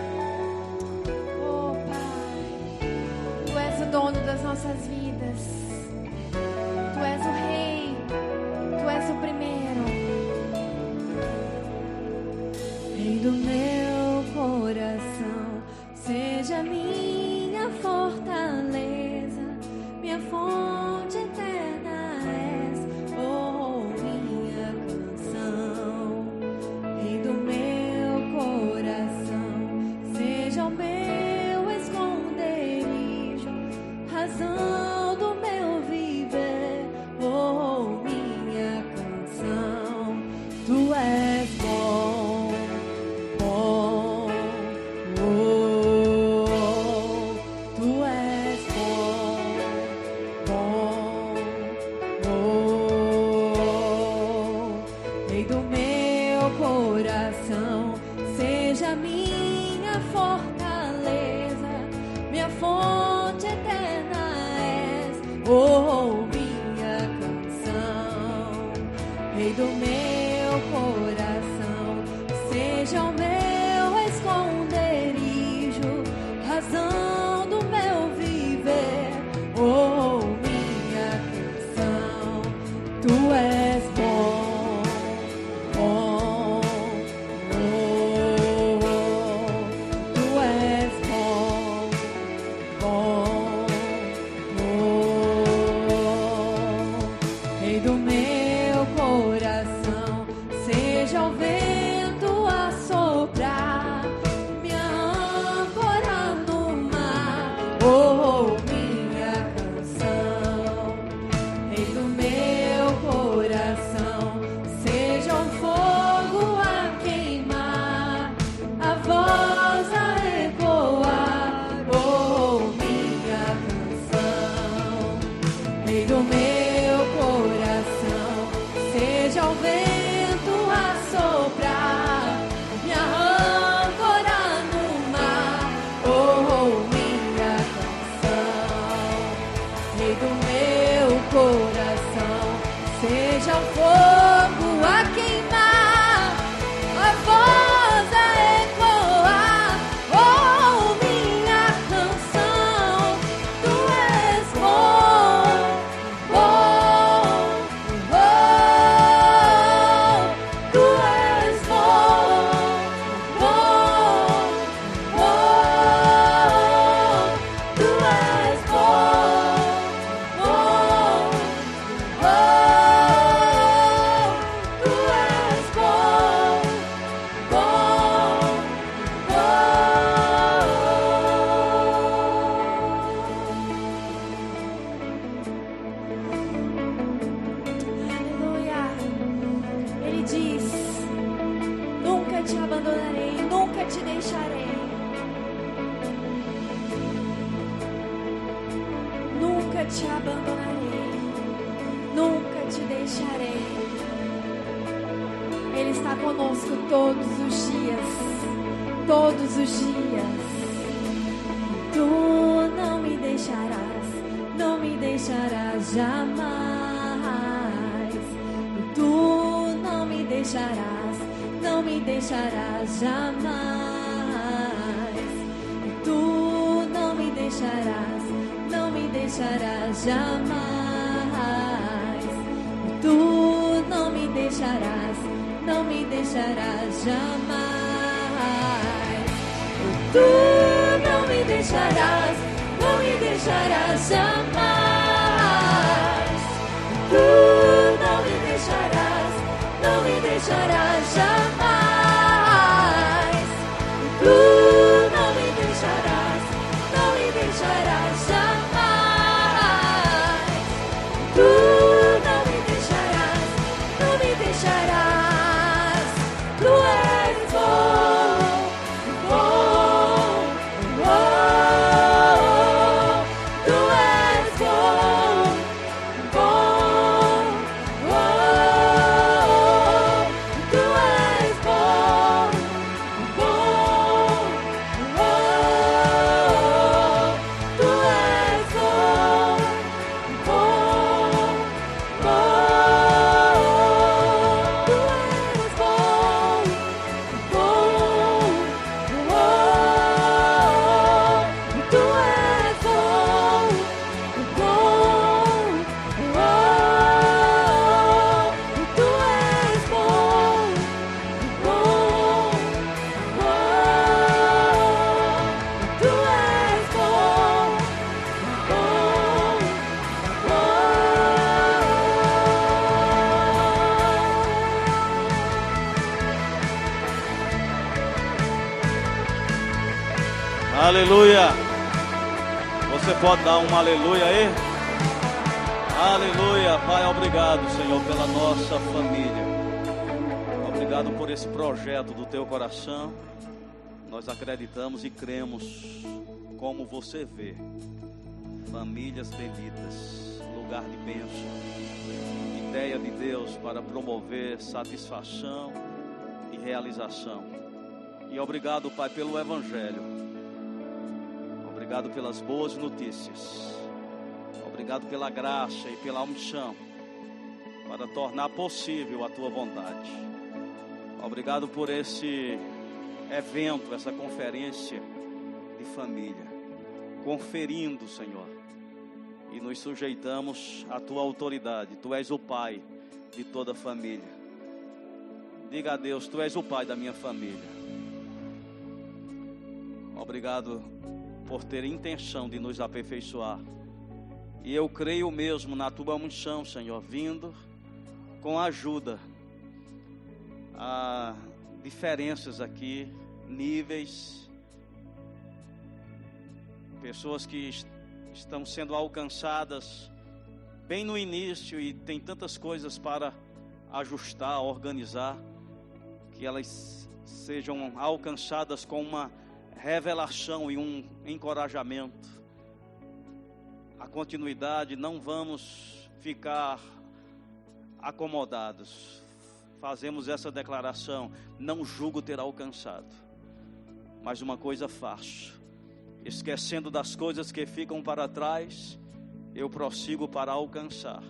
Dono das nossas vidas, Tu és o Rei, Tu és o primeiro. Rei do meu coração, seja minha fortaleza, minha fonte eterna és, oh minha canção. Rei do meu coração, seja o meu razão do meu viver, oh minha canção. Tu és bom, bom, oh, Tu és bom, bom, oh. Rei do meu coração, seja minha fortaleza, minha fonte eterna. Oh, minha canção, Rei do meu coração, seja o meu esconderijo, razão do meu viver. Oh, minha canção, Tu és bom, bom, oh, Tu és bom, bom. Do meu coração, seja o vento a soprar. te abandonarei, nunca te deixarei. Ele está conosco todos os dias, todos os dias. Tu não me deixarás, não me deixarás jamais. Tu não me deixarás, não me deixarás jamais. Tu não me deixarás, não me deixarás jamais. Tu não me deixarás, não me deixarás jamais. Tu não me deixarás, não me deixarás jamais. Tu não me deixarás, não me deixarás jamais. Tu não me deixarás, não me deixarás jamais. Tu não me deixarás, não me deixarás. Tu és bom, bom, bom. Tu és bom, bom, bom. Tu és bom, bom, bom. Tu és bom, bom, bom. Tu és bom, bom, bom. Tu és bom, bom, bom. Tu és bom, bom, bom. Tu és bom, Aleluia. Você pode dar um aleluia aí? Aleluia. Pai, obrigado, Senhor, pela nossa família. Obrigado por esse projeto do teu coração. Nós acreditamos e cremos como você vê. Famílias benditas, lugar de bênção. Ideia de Deus para promover satisfação e realização. E obrigado, Pai, pelo Evangelho. Obrigado pelas boas notícias. Obrigado pela graça e pela unção para tornar possível a tua vontade. Obrigado por esse evento, essa conferência de família. Conferindo, Senhor, e nos sujeitamos à tua autoridade. Tu és o Pai de toda a família. Diga a Deus, tu és o Pai da minha família. Obrigado por ter intenção de nos aperfeiçoar. E eu creio mesmo na tua unção, Senhor, vindo com ajuda. Há diferenças aqui, níveis, pessoas que estão sendo alcançadas bem no início e tem tantas coisas para ajustar, organizar, que elas sejam alcançadas com uma revelação e um encorajamento. A continuidade, não vamos ficar acomodados. Fazemos essa declaração: não julgo ter alcançado, mas uma coisa faço, esquecendo das coisas que ficam para trás, eu prossigo para alcançar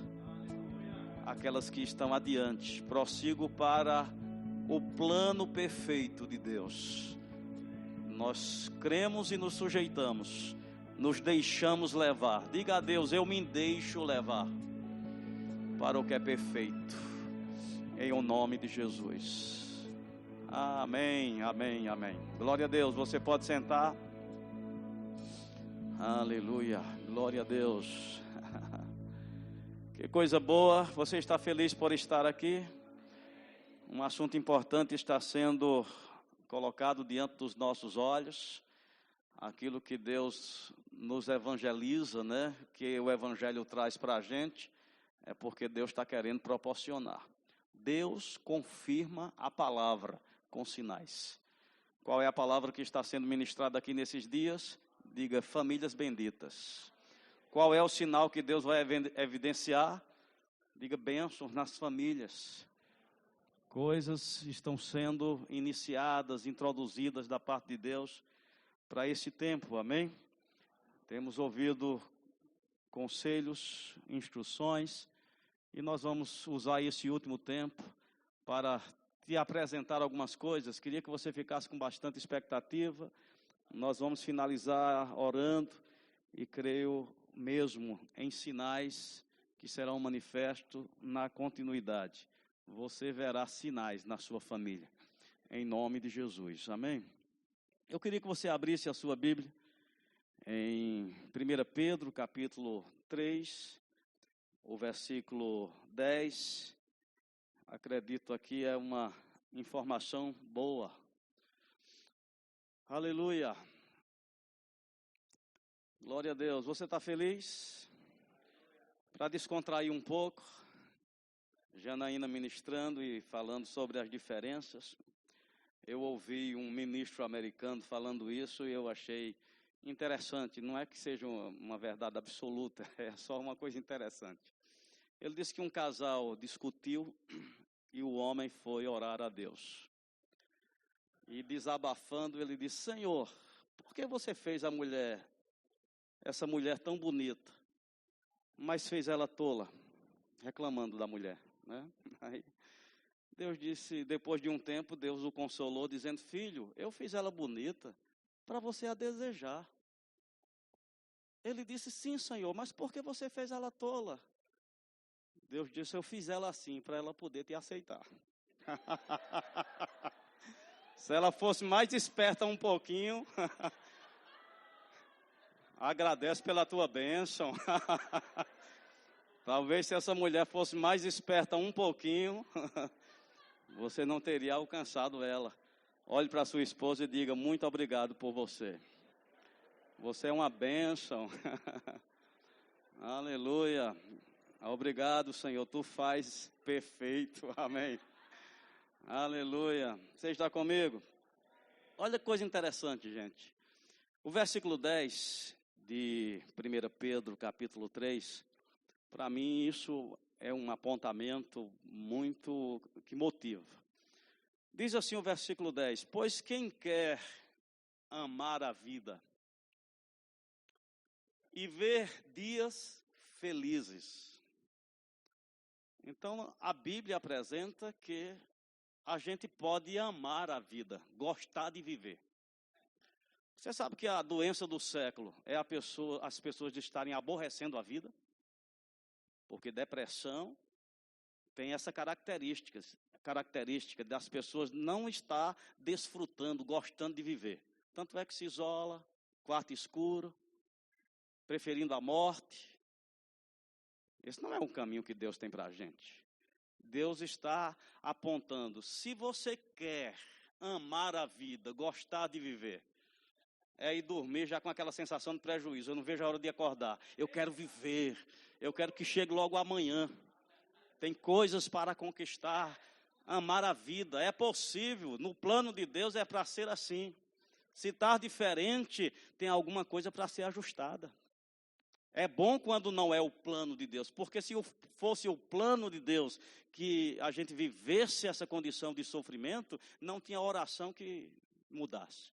aquelas que estão adiante. Prossigo para o plano perfeito de Deus. Nós cremos e nos sujeitamos, nos deixamos levar. Diga a Deus, eu me deixo levar para o que é perfeito, em o nome de Jesus. Amém, amém, amém. Glória a Deus, você pode sentar. Aleluia, glória a Deus. Que coisa boa, você está feliz por estar aqui? Um assunto importante está sendo colocado diante dos nossos olhos. Aquilo que Deus nos evangeliza, né? Que o evangelho traz para a gente, é porque Deus está querendo proporcionar. Deus confirma a palavra com sinais. Qual é a palavra que está sendo ministrada aqui nesses dias? Diga: famílias benditas. Qual é o sinal que Deus vai evidenciar? Diga bênçãos nas famílias. Coisas estão sendo iniciadas, introduzidas da parte de Deus para esse tempo, amém? Temos ouvido conselhos, instruções, e nós vamos usar esse último tempo para te apresentar algumas coisas. Queria que você ficasse com bastante expectativa. Nós vamos finalizar orando e creio mesmo em sinais que serão manifestos na continuidade. Você verá sinais na sua família, em nome de Jesus, amém? Eu queria que você abrisse a sua Bíblia em 1 Pedro, capítulo 3, o versículo 10, acredito aqui é uma informação boa. Aleluia. Glória a Deus. Você está feliz? Para descontrair um pouco, Janaína ministrando e falando sobre as diferenças. Eu ouvi um ministro americano falando isso e eu achei interessante. Não é que seja uma verdade absoluta, é só uma coisa interessante. Ele disse que um casal discutiu e o homem foi orar a Deus. E desabafando, ele disse: Senhor, por que você fez essa mulher tão bonita, mas fez ela tola? Reclamando da mulher, né? Aí Deus disse, depois de um tempo, Deus o consolou, dizendo: filho, eu fiz ela bonita para você a desejar. Ele disse: sim, Senhor, mas por que você fez ela tola? Deus disse: eu fiz ela assim, para ela poder te aceitar. Se ela fosse mais esperta um pouquinho, agradece pela tua bênção. Talvez se essa mulher fosse mais esperta um pouquinho, você não teria alcançado ela. Olhe para sua esposa e diga: muito obrigado por você. Você é uma bênção. Aleluia. Obrigado, Senhor. Tu faz perfeito. Amém. Aleluia. Você está comigo? Olha que coisa interessante, gente. O versículo 10 de 1 Pedro, capítulo 3, para mim isso é um apontamento muito que motiva. Diz assim o versículo 10: pois quem quer amar a vida e ver dias felizes. Então a Bíblia apresenta que a gente pode amar a vida, gostar de viver. Você sabe que a doença do século é as pessoas estarem aborrecendo a vida? Porque depressão tem essa característica das pessoas não estar desfrutando, gostando de viver. Tanto é que se isola, quarto escuro, preferindo a morte. Esse não é um caminho que Deus tem para a gente. Deus está apontando: se você quer amar a vida, gostar de viver, é ir dormir já com aquela sensação de prejuízo. Eu não vejo a hora de acordar. Eu quero viver. Eu quero que chegue logo amanhã. Tem coisas para conquistar. Amar a vida. É possível. No plano de Deus é para ser assim. Se está diferente, tem alguma coisa para ser ajustada. É bom quando não é o plano de Deus. Porque se fosse o plano de Deus que a gente vivesse essa condição de sofrimento, não tinha oração que mudasse.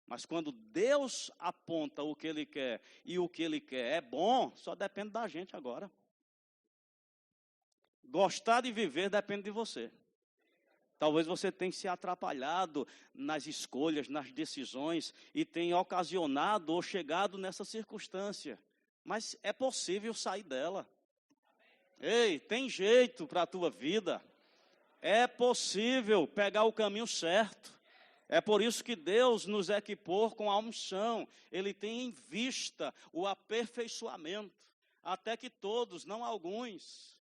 Mas quando Deus aponta o que Ele quer e o que Ele quer é bom, só depende da gente agora. Gostar de viver depende de você. Talvez você tenha se atrapalhado nas escolhas, nas decisões e tenha ocasionado ou chegado nessa circunstância. Mas é possível sair dela. Ei, tem jeito para a tua vida. É possível pegar o caminho certo. É por isso que Deus nos equipou com a unção. Ele tem em vista o aperfeiçoamento. Até que todos, não alguns.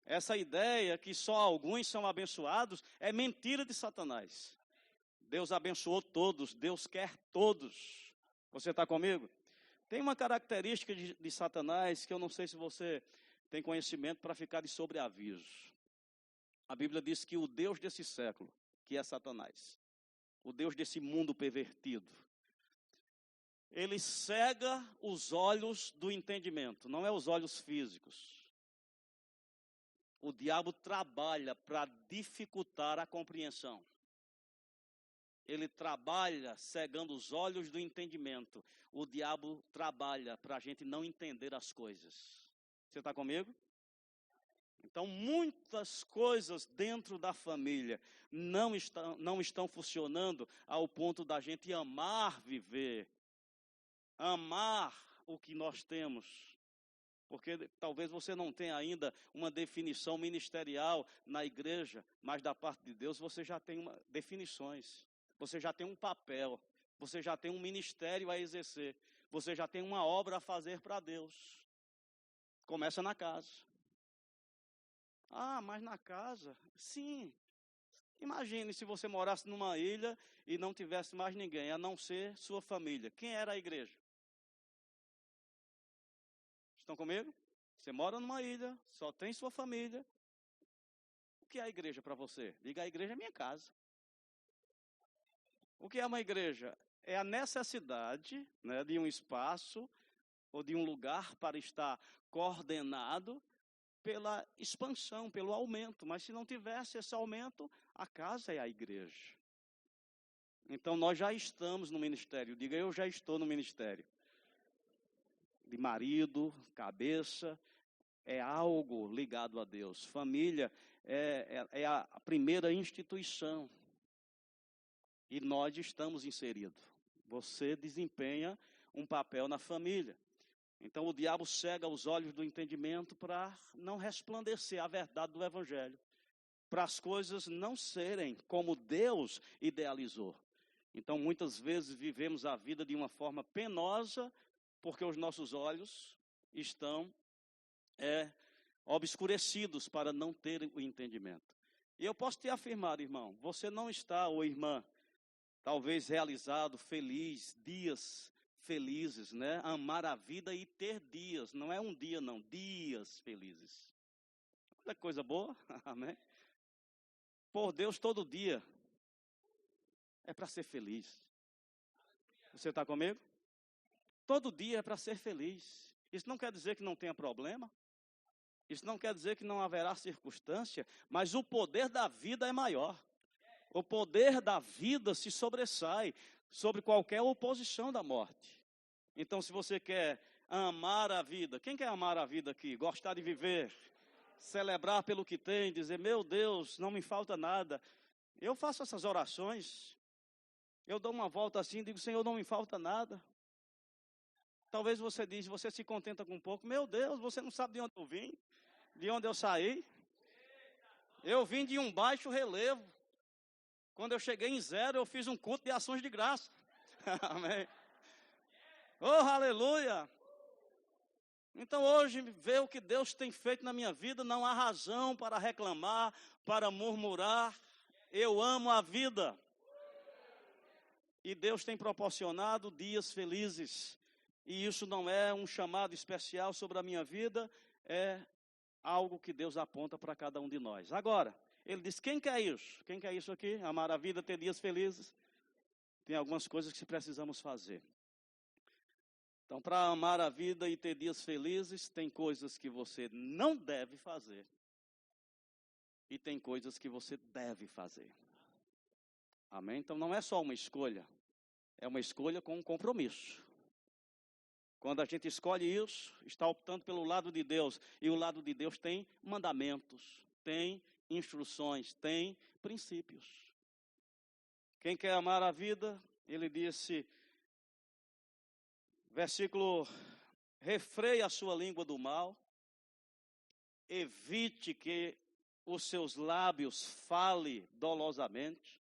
Essa ideia que só alguns são abençoados é mentira de Satanás. Deus abençoou todos, Deus quer todos. Você está comigo? Tem uma característica de Satanás que eu não sei se você tem conhecimento para ficar de sobreaviso. A Bíblia diz que o Deus desse século, que é Satanás, o Deus desse mundo pervertido, ele cega os olhos do entendimento, não é os olhos físicos. O diabo trabalha para dificultar a compreensão. Ele trabalha cegando os olhos do entendimento. O diabo trabalha para a gente não entender as coisas. Você está comigo? Então, muitas coisas dentro da família não estão funcionando ao ponto da gente amar viver, amar o que nós temos. Porque talvez você não tenha ainda uma definição ministerial na igreja, mas da parte de Deus você já tem definições. Você já tem um papel, você já tem um ministério a exercer, você já tem uma obra a fazer para Deus. Começa na casa. Ah, mas na casa? Sim. Imagine se você morasse numa ilha e não tivesse mais ninguém, a não ser sua família. Quem era a igreja? Estão comigo? Você mora numa ilha, só tem sua família. O que é a igreja para você? Diga, a igreja é minha casa. O que é uma igreja? É a necessidade, né, de um espaço ou de um lugar para estar coordenado pela expansão, pelo aumento. Mas se não tivesse esse aumento, a casa é a igreja. Então nós já estamos no ministério. Diga, eu já estou no ministério. De marido, cabeça, é algo ligado a Deus. Família é a primeira instituição. E nós estamos inseridos. Você desempenha um papel na família. Então o diabo cega os olhos do entendimento para não resplandecer a verdade do Evangelho. Para as coisas não serem como Deus idealizou. Então muitas vezes vivemos a vida de uma forma penosa, porque os nossos olhos estão obscurecidos para não ter o entendimento. E eu posso te afirmar, irmão, você não está, ou irmã, talvez realizado, feliz, dias felizes, né? Amar a vida e ter dias, não é um dia não, dias felizes. Olha que coisa boa, amém? Por Deus, todo dia é para ser feliz. Você está comigo? Todo dia é para ser feliz. Isso não quer dizer que não tenha problema. Isso não quer dizer que não haverá circunstância. Mas o poder da vida é maior. O poder da vida se sobressai sobre qualquer oposição da morte. Então, se você quer amar a vida, quem quer amar a vida aqui? Gostar de viver, celebrar pelo que tem, dizer, meu Deus, não me falta nada. Eu faço essas orações. Eu dou uma volta assim e digo, Senhor, não me falta nada. Talvez você diz, você se contenta com pouco. Meu Deus, você não sabe de onde eu vim, de onde eu saí. Eu vim de um baixo relevo. Quando eu cheguei em zero, eu fiz um culto de ações de graça. Amém. Oh, aleluia. Então hoje, ver o que Deus tem feito na minha vida, não há razão para reclamar, para murmurar. Eu amo a vida. E Deus tem proporcionado dias felizes. E isso não é um chamado especial sobre a minha vida, é algo que Deus aponta para cada um de nós. Agora, ele diz, quem quer isso? Quem quer isso aqui? Amar a vida, ter dias felizes? Tem algumas coisas que precisamos fazer. Então, para amar a vida e ter dias felizes, tem coisas que você não deve fazer. E tem coisas que você deve fazer. Amém? Então, não é só uma escolha. É uma escolha com um compromisso. Quando a gente escolhe isso, está optando pelo lado de Deus. E o lado de Deus tem mandamentos, tem instruções, tem princípios. Quem quer amar a vida, ele disse, versículo, refreie a sua língua do mal, evite que os seus lábios fale dolosamente.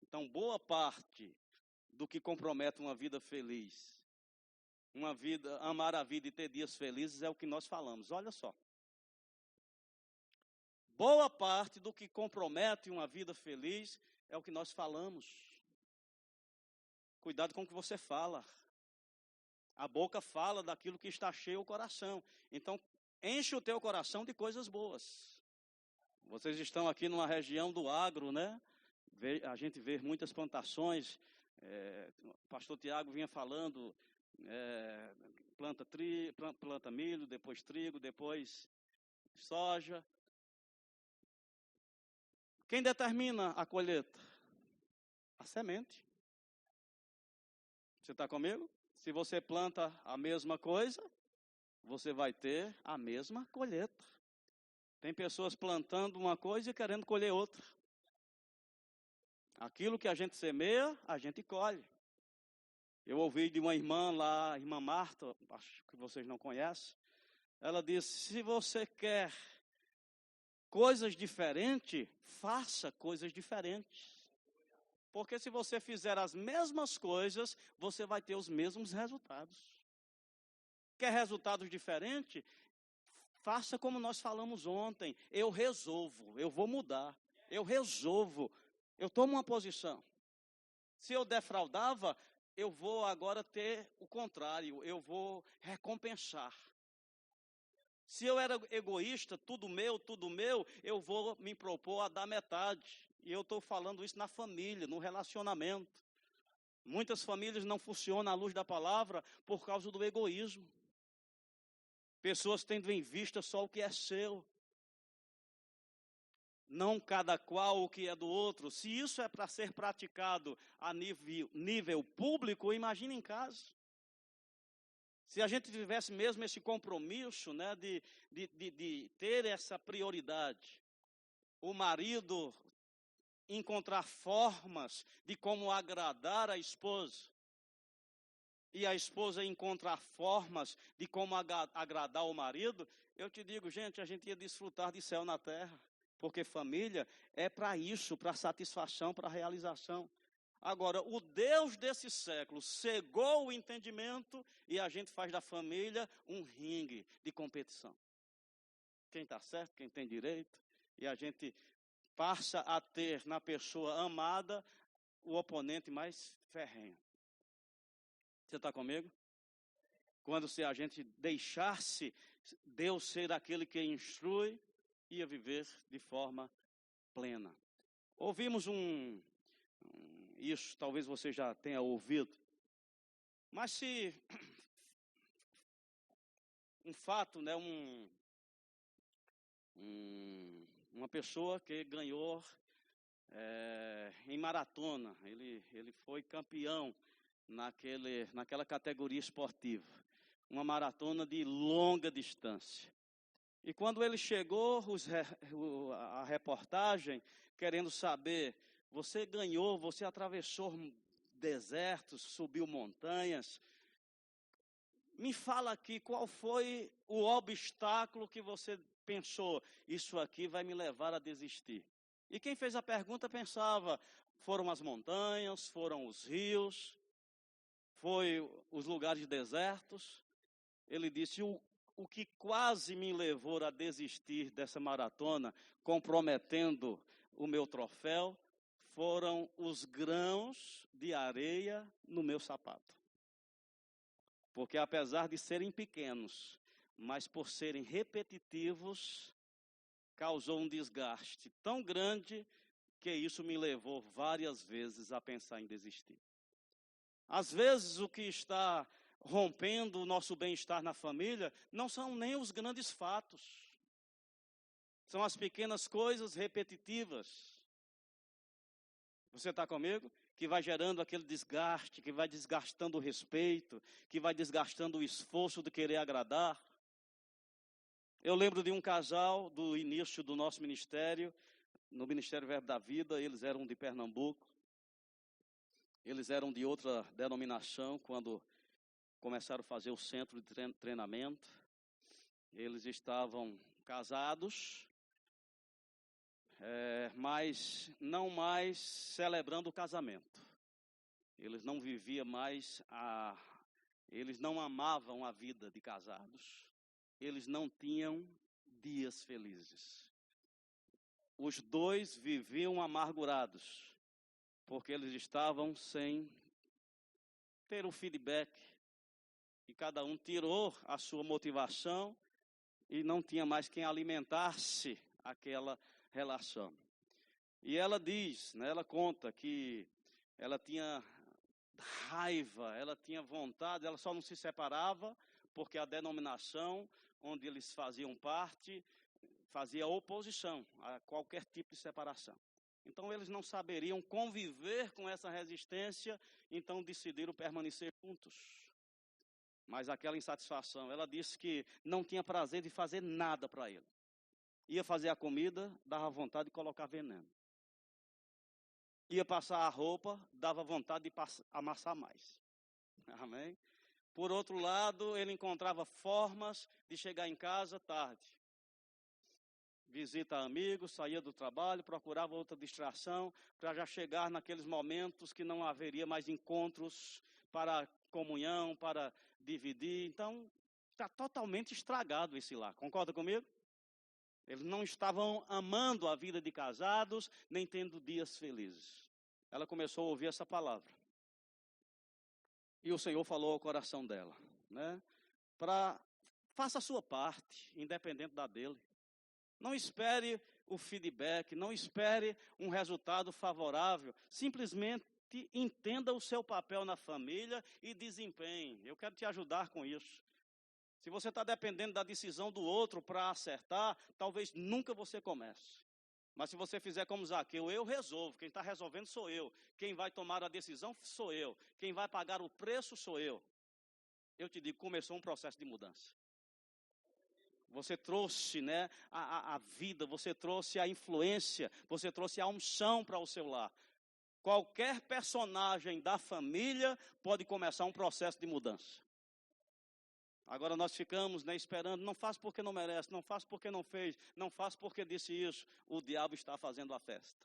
Então, boa parte do que compromete uma vida feliz, amar a vida e ter dias felizes é o que nós falamos. Olha só. Boa parte do que compromete uma vida feliz é o que nós falamos. Cuidado com o que você fala. A boca fala daquilo que está cheio o coração. Então, enche o teu coração de coisas boas. Vocês estão aqui numa região do agro, né? A gente vê muitas plantações. O pastor Tiago vinha falando planta milho, depois trigo, depois soja. Quem determina a colheita? A semente. Você está comigo? Se você planta a mesma coisa, você vai ter a mesma colheita. Tem pessoas plantando uma coisa e querendo colher outra. Aquilo que a gente semeia, a gente colhe. Eu ouvi de uma irmã lá, a irmã Marta, acho que vocês não conhecem. Ela disse, se você quer coisas diferentes, faça coisas diferentes. Porque se você fizer as mesmas coisas, você vai ter os mesmos resultados. Quer resultados diferentes? Faça como nós falamos ontem. Eu resolvo, eu vou mudar. Eu resolvo, eu tomo uma posição. Se eu defraudava, eu vou agora ter o contrário, eu vou recompensar. Se eu era egoísta, tudo meu, eu vou me propor a dar metade. E eu estou falando isso na família, no relacionamento. Muitas famílias não funcionam à luz da palavra por causa do egoísmo. Pessoas tendo em vista só o que é seu. Não cada qual o que é do outro. Se isso é para ser praticado a nível público, imagine em casa. Se a gente tivesse mesmo esse compromisso, né, de ter essa prioridade, o marido encontrar formas de como agradar a esposa, e a esposa encontrar formas de como agradar o marido, eu te digo, gente, a gente ia desfrutar de céu na terra, porque família é para isso, para satisfação, para realização. Agora, o Deus desse século cegou o entendimento e a gente faz da família um ringue de competição. Quem está certo, quem tem direito, e a gente passa a ter na pessoa amada o oponente mais ferrenho. Você está comigo? Quando se a gente deixasse Deus ser aquele que instrui, ia viver de forma plena. Ouvimos isso talvez você já tenha ouvido, mas se um fato, né, uma pessoa que ganhou em maratona, ele foi campeão naquela categoria esportiva, uma maratona de longa distância. E quando ele chegou, a reportagem querendo saber, você ganhou, você atravessou desertos, subiu montanhas, me fala aqui qual foi o obstáculo que você pensou, isso aqui vai me levar a desistir. E quem fez a pergunta pensava, foram as montanhas, foram os rios, foi os lugares desertos. Ele disse, o que quase me levou a desistir dessa maratona, comprometendo o meu troféu, foram os grãos de areia no meu sapato. Porque apesar de serem pequenos, mas por serem repetitivos, causou um desgaste tão grande que isso me levou várias vezes a pensar em desistir. Às vezes o que está rompendo o nosso bem-estar na família não são nem os grandes fatos. São as pequenas coisas repetitivas. Você está comigo? Que vai gerando aquele desgaste, que vai desgastando o respeito, que vai desgastando o esforço de querer agradar. Eu lembro de um casal do início do nosso ministério, no Ministério Verbo da Vida, eles eram de Pernambuco. Eles eram de outra denominação quando começaram a fazer o centro de treinamento. Eles estavam casados, mas não mais celebrando o casamento. Eles não viviam mais, eles não amavam a vida de casados. Eles não tinham dias felizes. Os dois viviam amargurados, porque eles estavam sem ter o feedback. E cada um tirou a sua motivação e não tinha mais quem alimentasse aquela relação. E ela diz, né, ela conta que ela tinha raiva, ela tinha vontade, ela só não se separava porque a denominação onde eles faziam parte fazia oposição a qualquer tipo de separação. Então eles não saberiam conviver com essa resistência, então decidiram permanecer juntos. Mas aquela insatisfação, ela disse que não tinha prazer de fazer nada para ele. Ia fazer a comida, dava vontade de colocar veneno. Ia passar a roupa, dava vontade de amassar mais. Amém? Por outro lado, ele encontrava formas de chegar em casa tarde. Visita amigos, saía do trabalho, procurava outra distração, para já chegar naqueles momentos que não haveria mais encontros para comunhão, para dividir. Então, está totalmente estragado esse lar. Concorda comigo? Eles não estavam amando a vida de casados, nem tendo dias felizes. Ela começou a ouvir essa palavra. E o Senhor falou ao coração dela, né? Faça a sua parte, independente da dele. Não espere o feedback, não espere um resultado favorável. Simplesmente entenda o seu papel na família e desempenhe. Eu quero te ajudar com isso. Se você está dependendo da decisão do outro para acertar, talvez nunca você comece. Mas se você fizer como Zaqueu, eu resolvo. Quem está resolvendo sou eu. Quem vai tomar a decisão sou eu. Quem vai pagar o preço sou eu. Eu te digo, começou um processo de mudança. Você trouxe, né, a vida, você trouxe a influência, você trouxe a unção para o seu lar. Qualquer personagem da família pode começar um processo de mudança. Agora nós ficamos, né, esperando, não faz porque não merece, não faz porque não fez, não faz porque disse isso. O diabo está fazendo a festa.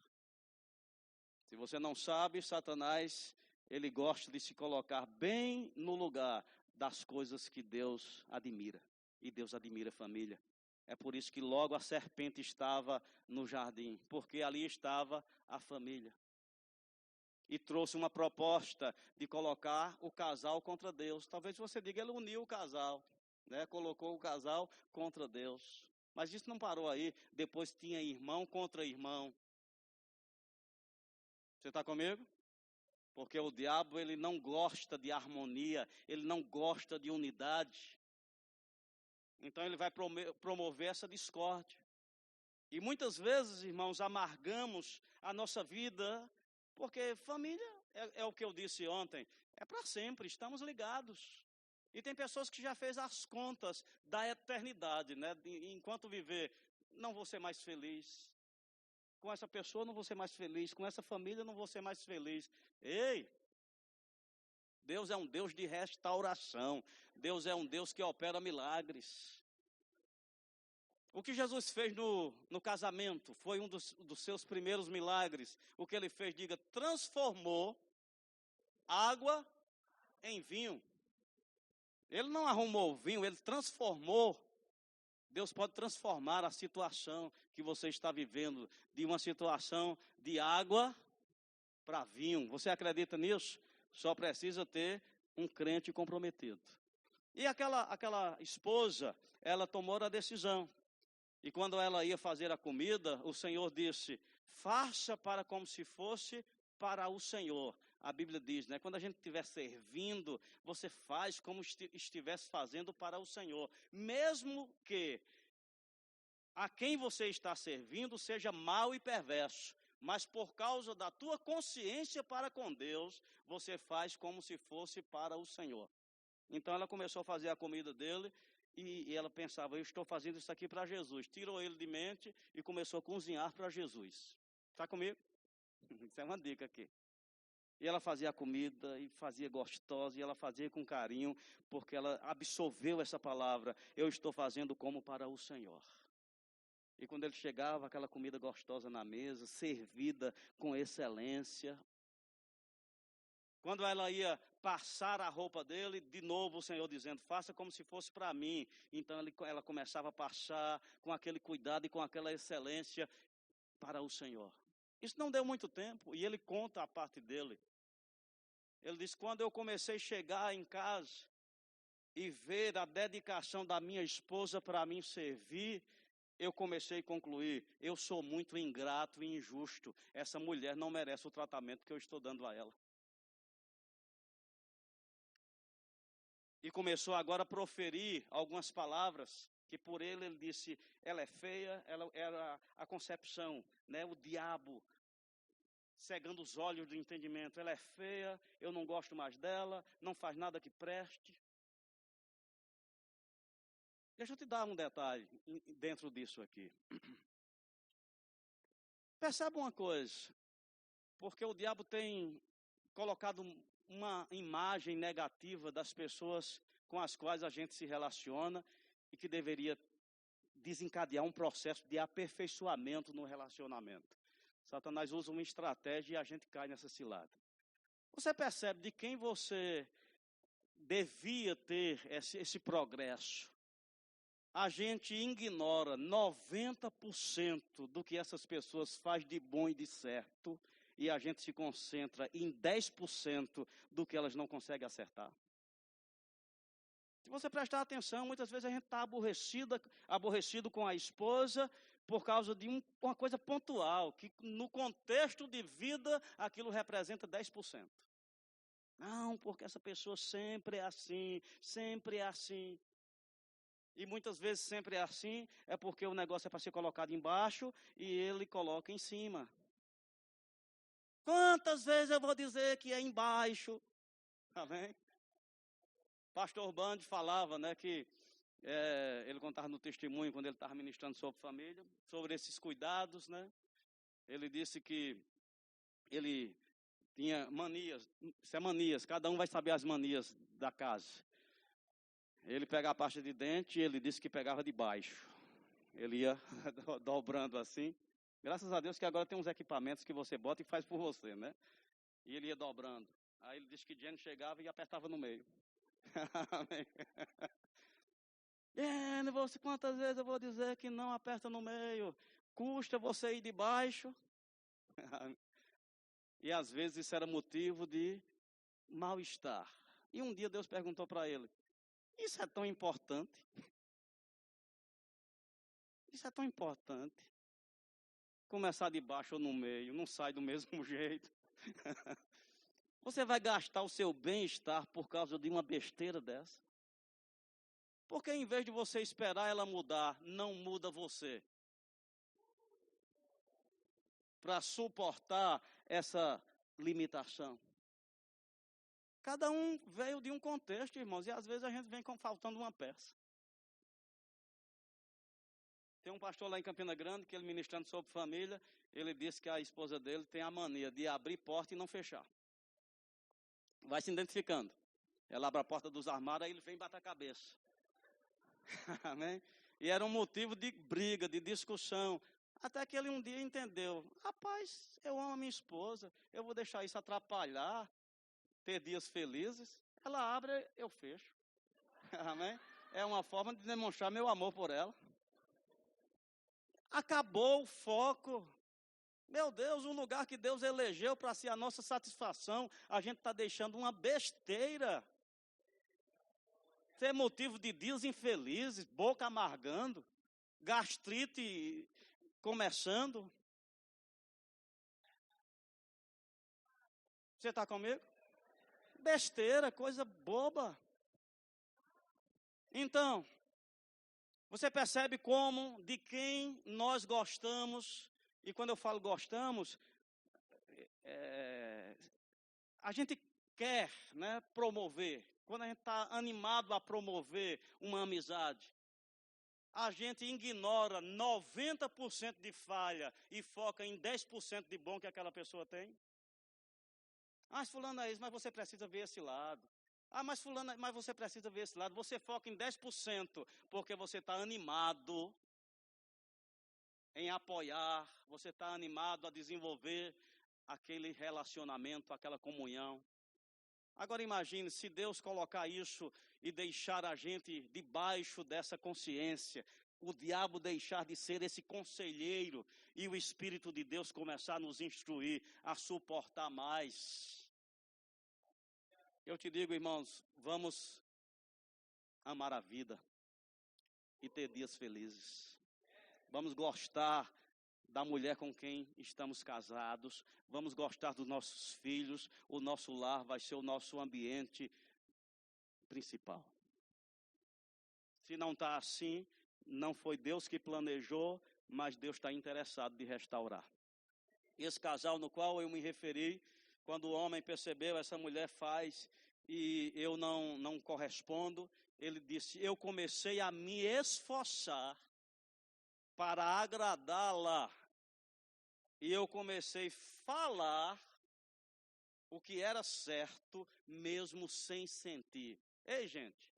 Se você não sabe, Satanás, ele gosta de se colocar bem no lugar das coisas que Deus admira. E Deus admira a família. É por isso que logo a serpente estava no jardim, porque ali estava a família. E trouxe uma proposta de colocar o casal contra Deus. Talvez você diga, ele uniu o casal, né? Colocou o casal contra Deus. Mas isso não parou aí. Depois tinha irmão contra irmão. Você está comigo? Porque o diabo, ele não gosta de harmonia, ele não gosta de unidade. Então ele vai promover essa discórdia. E muitas vezes, irmãos, amargamos a nossa vida, porque família é o que eu disse ontem, é para sempre, estamos ligados. E tem pessoas que já fez as contas da eternidade, né? Enquanto viver, não vou ser mais feliz. Com essa pessoa não vou ser mais feliz, com essa família não vou ser mais feliz. Ei! Deus é um Deus de restauração. Deus é um Deus que opera milagres. O que Jesus fez no casamento foi um dos seus primeiros milagres. O que ele fez, diga, transformou água em vinho. Ele não arrumou o vinho, ele transformou. Deus pode transformar a situação que você está vivendo de uma situação de água para vinho. Você acredita nisso? Só precisa ter um crente comprometido. E aquela esposa, ela tomou a decisão. E quando ela ia fazer a comida, o Senhor disse, faça para como se fosse para o Senhor. A Bíblia diz, né? Quando a gente estiver servindo, você faz como estivesse fazendo para o Senhor. Mesmo que a quem você está servindo seja mau e perverso. Mas por causa da tua consciência para com Deus, você faz como se fosse para o Senhor. Então ela começou a fazer a comida dele e ela pensava, eu estou fazendo isso aqui para Jesus. Tirou ele de mente e começou a cozinhar para Jesus. Está comigo? Isso é uma dica aqui. E ela fazia a comida e fazia gostosa e ela fazia com carinho, porque ela absorveu essa palavra, eu estou fazendo como para o Senhor. E quando ele chegava, aquela comida gostosa na mesa, servida com excelência. Quando ela ia passar a roupa dele, de novo o Senhor dizendo, faça como se fosse para mim. Então ela começava a passar com aquele cuidado e com aquela excelência para o Senhor. Isso não deu muito tempo e ele conta a parte dele. Ele diz, quando eu comecei a chegar em casa e ver a dedicação da minha esposa para mim servir, eu comecei a concluir, eu sou muito ingrato e injusto. Essa mulher não merece o tratamento que eu estou dando a ela. e começou agora a proferir algumas palavras que por ele disse, ela é feia, ela era a concepção, né? O diabo cegando os olhos do entendimento. Ela é feia, eu não gosto mais dela, não faz nada que preste. Deixa eu te dar um detalhe dentro disso aqui. Percebe uma coisa, porque o diabo tem colocado uma imagem negativa das pessoas com as quais a gente se relaciona e que deveria desencadear um processo de aperfeiçoamento no relacionamento. Satanás usa uma estratégia e a gente cai nessa cilada. Você percebe de quem você devia ter esse progresso? A gente ignora 90% do que essas pessoas fazem de bom e de certo, e a gente se concentra em 10% do que elas não conseguem acertar. Se você prestar atenção, muitas vezes a gente está aborrecido com a esposa por causa de uma coisa pontual, que no contexto de vida aquilo representa 10%. Não, porque essa pessoa sempre é assim, sempre é assim. E muitas vezes sempre é assim, é porque o negócio é para ser colocado embaixo e ele coloca em cima. Quantas vezes eu vou dizer que é embaixo? Amém? Pastor Band falava, né, que ele contava no testemunho, quando ele estava ministrando sobre família, sobre esses cuidados, né? Ele disse que ele tinha manias, isso é manias, cada um vai saber as manias da casa. Ele pegava a pasta de dente, ele disse que pegava de baixo. Ele ia dobrando assim. Graças a Deus que agora tem uns equipamentos que você bota e faz por você, né? E ele ia dobrando. Aí ele disse que Jenny chegava e apertava no meio. Amém. Você, quantas vezes eu vou dizer que não aperta no meio? Custa você ir de baixo? E às vezes isso era motivo de mal-estar. E um dia Deus perguntou para ele, isso é tão importante? Isso é tão importante? Começar de baixo ou no meio, não sai do mesmo jeito. Você vai gastar o seu bem-estar por causa de uma besteira dessa? Porque em vez de você esperar ela mudar, não muda você. Para suportar essa limitação. Cada um veio de um contexto, irmãos, e às vezes a gente vem faltando uma peça. Tem um pastor lá em Campina Grande, que ele ministrando sobre família, ele disse que a esposa dele tem a mania de abrir porta e não fechar. Vai se identificando. Ela abre a porta dos armários, aí ele vem e bate a cabeça. Amém? E era um motivo de briga, de discussão. Até que ele um dia entendeu. Rapaz, eu amo a minha esposa, eu vou deixar isso atrapalhar, ter dias felizes. Ela abre, eu fecho. Amém? É uma forma de demonstrar meu amor por ela. Acabou o foco. Meu Deus, um lugar que Deus elegeu para ser a nossa satisfação, a gente está deixando uma besteira. Ser motivo de dias infelizes, boca amargando, gastrite começando. Você está comigo? Besteira, coisa boba. Então, você percebe como, de quem nós gostamos, e quando eu falo gostamos, a gente quer, né, promover. Quando a gente está animado a promover uma amizade, a gente ignora 90% de falha e foca em 10% de bom que aquela pessoa tem. Mas fulano é isso, mas você precisa ver esse lado. Mas fulano, mas você precisa ver esse lado. Você foca em 10% porque você está animado em apoiar, você está animado a desenvolver aquele relacionamento, aquela comunhão. Agora imagine se Deus colocar isso e deixar a gente debaixo dessa consciência, o diabo deixar de ser esse conselheiro e o Espírito de Deus começar a nos instruir a suportar mais. Eu te digo, irmãos, vamos amar a vida e ter dias felizes. Vamos gostar da mulher com quem estamos casados, vamos gostar dos nossos filhos, o nosso lar vai ser o nosso ambiente principal. Se não está assim, não foi Deus que planejou, mas Deus está interessado de restaurar. Esse casal no qual eu me referi, quando o homem percebeu, essa mulher faz e eu não correspondo, ele disse, eu comecei a me esforçar para agradá-la. E eu comecei a falar o que era certo, mesmo sem sentir. Ei, gente,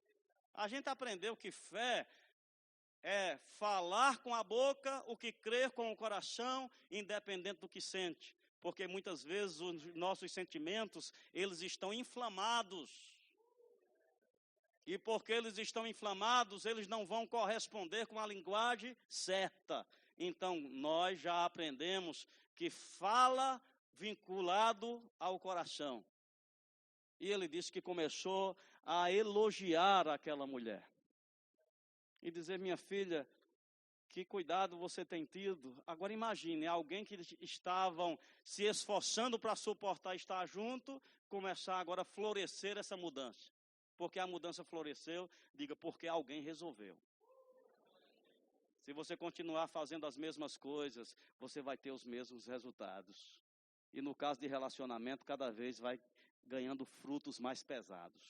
a gente aprendeu que fé é falar com a boca o que crer com o coração, independente do que sente. Porque muitas vezes os nossos sentimentos, eles estão inflamados. E porque eles estão inflamados, eles não vão corresponder com a linguagem certa. Então, nós já aprendemos que fala vinculado ao coração. E ele disse que começou a elogiar aquela mulher. E dizer, minha filha, que cuidado você tem tido. Agora imagine, alguém que estavam se esforçando para suportar estar junto, começar agora a florescer essa mudança. Porque a mudança floresceu, diga, porque alguém resolveu. Se você continuar fazendo as mesmas coisas, você vai ter os mesmos resultados. E no caso de relacionamento, cada vez vai ganhando frutos mais pesados.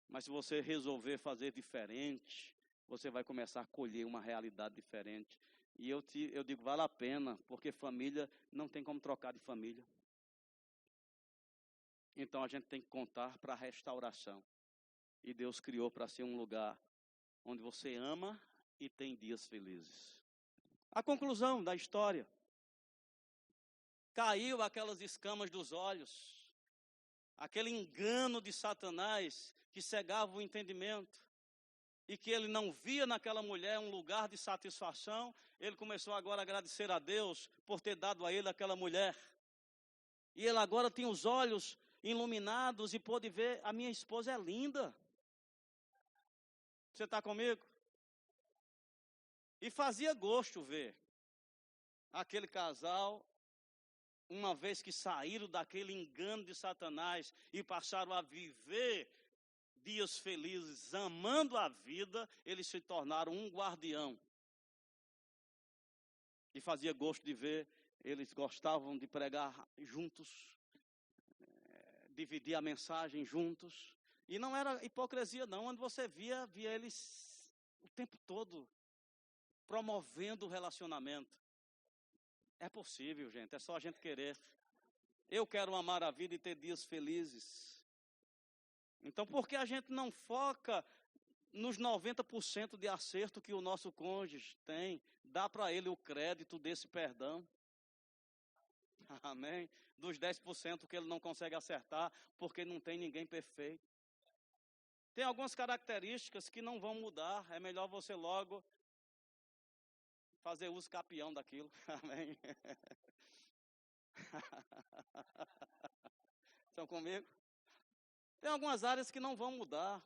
Mas se você resolver fazer diferente, você vai começar a colher uma realidade diferente. E eu digo, vale a pena, porque família não tem como trocar de família. Então a gente tem que contar para a restauração. E Deus criou para ser um lugar onde você ama e tem dias felizes. A conclusão da história. Caiu aquelas escamas dos olhos. Aquele engano de Satanás que cegava o entendimento. E que ele não via naquela mulher um lugar de satisfação. Ele começou agora a agradecer a Deus por ter dado a ele aquela mulher. E ele agora tem os olhos iluminados e pôde ver, a minha esposa é linda. Você está comigo? E fazia gosto ver aquele casal, uma vez que saíram daquele engano de Satanás e passaram a viver dias felizes, amando a vida, eles se tornaram um guardião. E fazia gosto de ver, eles gostavam de pregar juntos, dividir a mensagem juntos. E não era hipocrisia não, onde você via eles o tempo todo promovendo o relacionamento. É possível, gente, é só a gente querer. Eu quero amar a vida e ter dias felizes. Então, por que a gente não foca nos 90% de acerto que o nosso cônjuge tem? Dá para ele o crédito desse perdão. Amém? Dos 10% que ele não consegue acertar, porque não tem ninguém perfeito. Tem algumas características que não vão mudar. É melhor você logo fazer uso capião daquilo. Amém? Estão comigo? Tem algumas áreas que não vão mudar.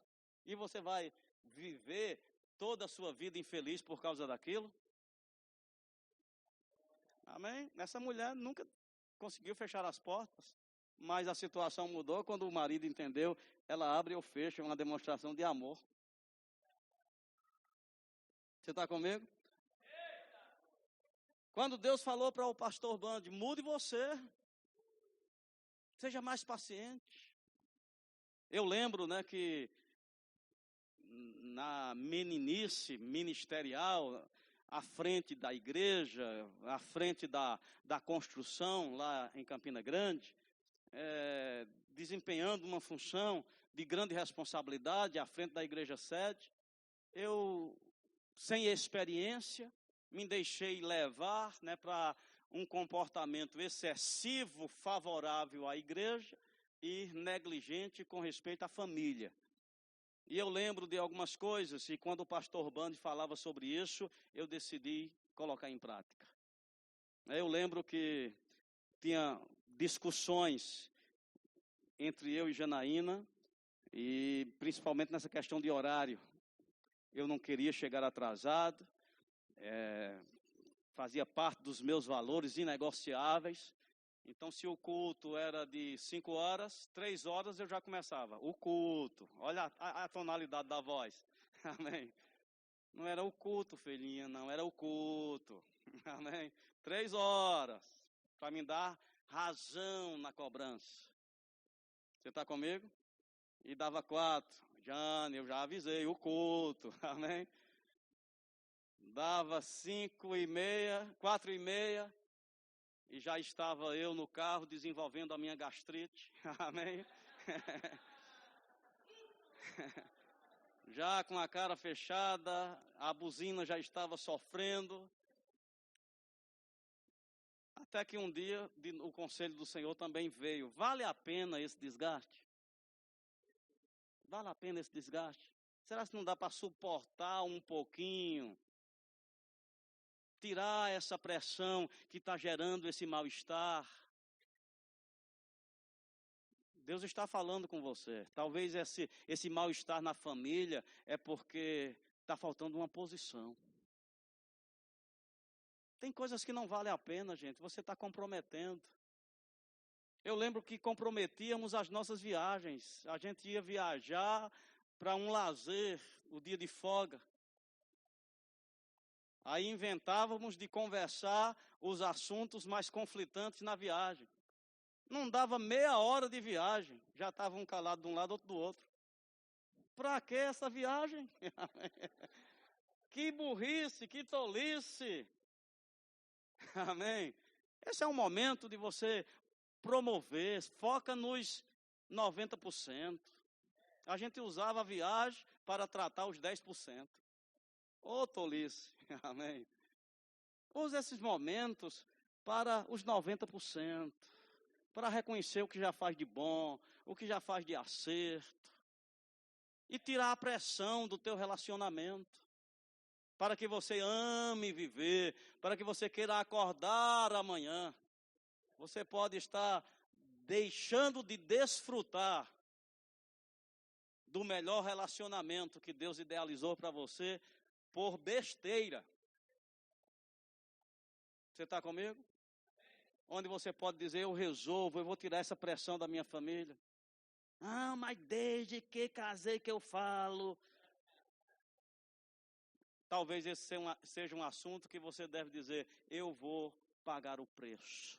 E você vai viver toda a sua vida infeliz por causa daquilo. Amém? Essa mulher nunca conseguiu fechar as portas. Mas a situação mudou quando o marido entendeu. Ela abre ou fecha, uma demonstração de amor. Você está comigo? Quando Deus falou para o pastor Band, mude você. Seja mais paciente. Eu lembro, que na meninice ministerial, à frente da igreja, à frente da construção lá em Campina Grande, desempenhando uma função de grande responsabilidade à frente da igreja sede, eu, sem experiência, me deixei levar para um comportamento excessivo, favorável à igreja e negligente com respeito à família. E eu lembro de algumas coisas, e quando o pastor Band falava sobre isso, eu decidi colocar em prática. Eu lembro que tinha discussões entre eu e Janaína, e principalmente nessa questão de horário. Eu não queria chegar atrasado, fazia parte dos meus valores inegociáveis, Então, se o culto era de 5 horas, 3 horas eu já começava. O culto. Olha a tonalidade da voz. Amém. Não era o culto, filhinha, não. Era o culto. Amém. 3 horas. Para me dar razão na cobrança. Você está comigo? E dava 4. Jane, eu já avisei. O culto. Amém. Dava 5h30, 4h30. E já estava eu no carro desenvolvendo a minha gastrite. Amém? Já com a cara fechada, a buzina já estava sofrendo. Até que um dia o conselho do Senhor também veio. Vale a pena esse desgaste? Vale a pena esse desgaste? Será que não dá para suportar um pouquinho? Tirar essa pressão que está gerando esse mal-estar. Deus está falando com você. Talvez esse mal-estar na família é porque está faltando uma posição. Tem coisas que não valem a pena, gente. Você está comprometendo. Eu lembro que comprometíamos as nossas viagens. A gente ia viajar para um lazer, o dia de folga. Aí inventávamos de conversar os assuntos mais conflitantes na viagem. Não dava meia hora de viagem, já estava um calado de um lado, outro do outro. Para que essa viagem? Que burrice, que tolice. Amém. Esse é um momento de você promover, foca nos 90%. A gente usava a viagem para tratar os 10%. Ô tolice. Amém. Use esses momentos para os 90%, para reconhecer o que já faz de bom, o que já faz de acerto, e tirar a pressão do teu relacionamento, para que você ame viver, para que você queira acordar amanhã. Você pode estar deixando de desfrutar do melhor relacionamento que Deus idealizou para você, por besteira. Você está comigo? Onde você pode dizer, eu resolvo, eu vou tirar essa pressão da minha família. Ah, mas desde que casei que eu falo. Talvez esse seja um assunto que você deve dizer, eu vou pagar o preço.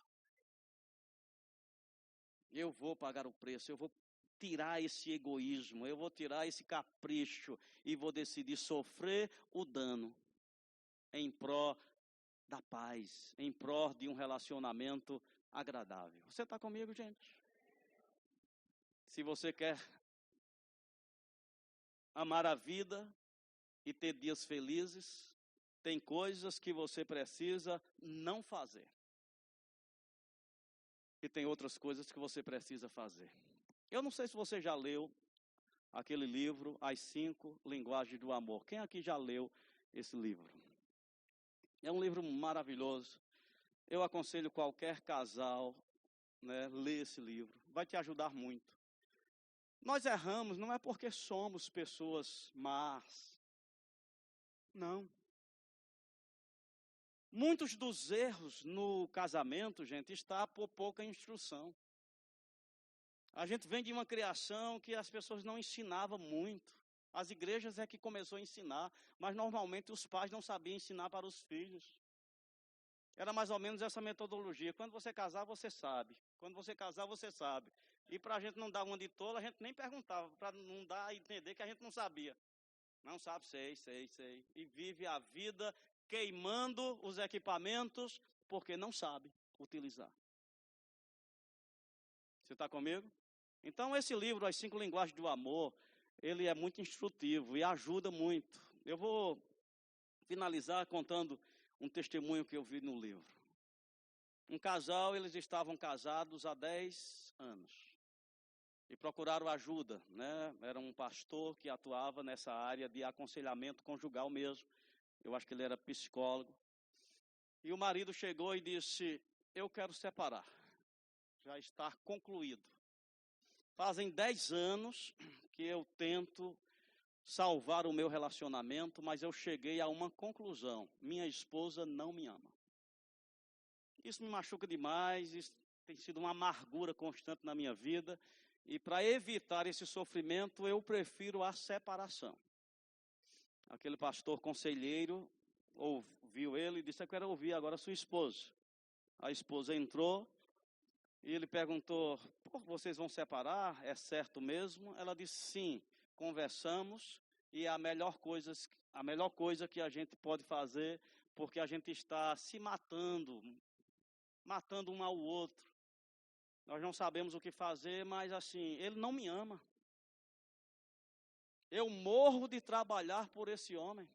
Eu vou pagar o preço, eu vou tirar esse egoísmo, eu vou tirar esse capricho e vou decidir sofrer o dano em pró da paz, em pró de um relacionamento agradável. Você está comigo, gente? Se você quer amar a vida e ter dias felizes, tem coisas que você precisa não fazer. E tem outras coisas que você precisa fazer. Eu não sei se você já leu aquele livro, As 5 Linguagens do Amor. Quem aqui já leu esse livro? É um livro maravilhoso. Eu aconselho qualquer casal, né, ler esse livro. Vai te ajudar muito. Nós erramos não é porque somos pessoas más. Não. Muitos dos erros no casamento, gente, está por pouca instrução. A gente vem de uma criação que as pessoas não ensinavam muito. As igrejas é que começou a ensinar, mas normalmente os pais não sabiam ensinar para os filhos. Era mais ou menos essa metodologia. Quando você casar, você sabe. Quando você casar, você sabe. E para a gente não dar uma de tola, a gente nem perguntava, para não dar a entender que a gente não sabia. Não sabe, sei. E vive a vida queimando os equipamentos, porque não sabe utilizar. Você está comigo? Então, esse livro, As 5 Linguagens do Amor, ele é muito instrutivo e ajuda muito. Eu vou finalizar contando um testemunho que eu vi no livro. Um casal, eles estavam casados há 10 anos. E procuraram ajuda, né? Era um pastor que atuava nessa área de aconselhamento conjugal mesmo. Eu acho que ele era psicólogo. E o marido chegou e disse, eu quero separar. Já está concluído. Fazem 10 anos que eu tento salvar o meu relacionamento, mas eu cheguei a uma conclusão. Minha esposa não me ama. Isso me machuca demais, tem sido uma amargura constante na minha vida. E para evitar esse sofrimento, eu prefiro a separação. Aquele pastor conselheiro ouviu ele e disse: eu quero ouvir agora a sua esposa. A esposa entrou e ele perguntou: vocês vão separar? É certo mesmo? Ela disse: sim, conversamos e é a melhor coisa que a gente pode fazer, porque a gente está se matando um ao outro. Nós não sabemos o que fazer, mas assim, ele não me ama. Eu morro de trabalhar por esse homem.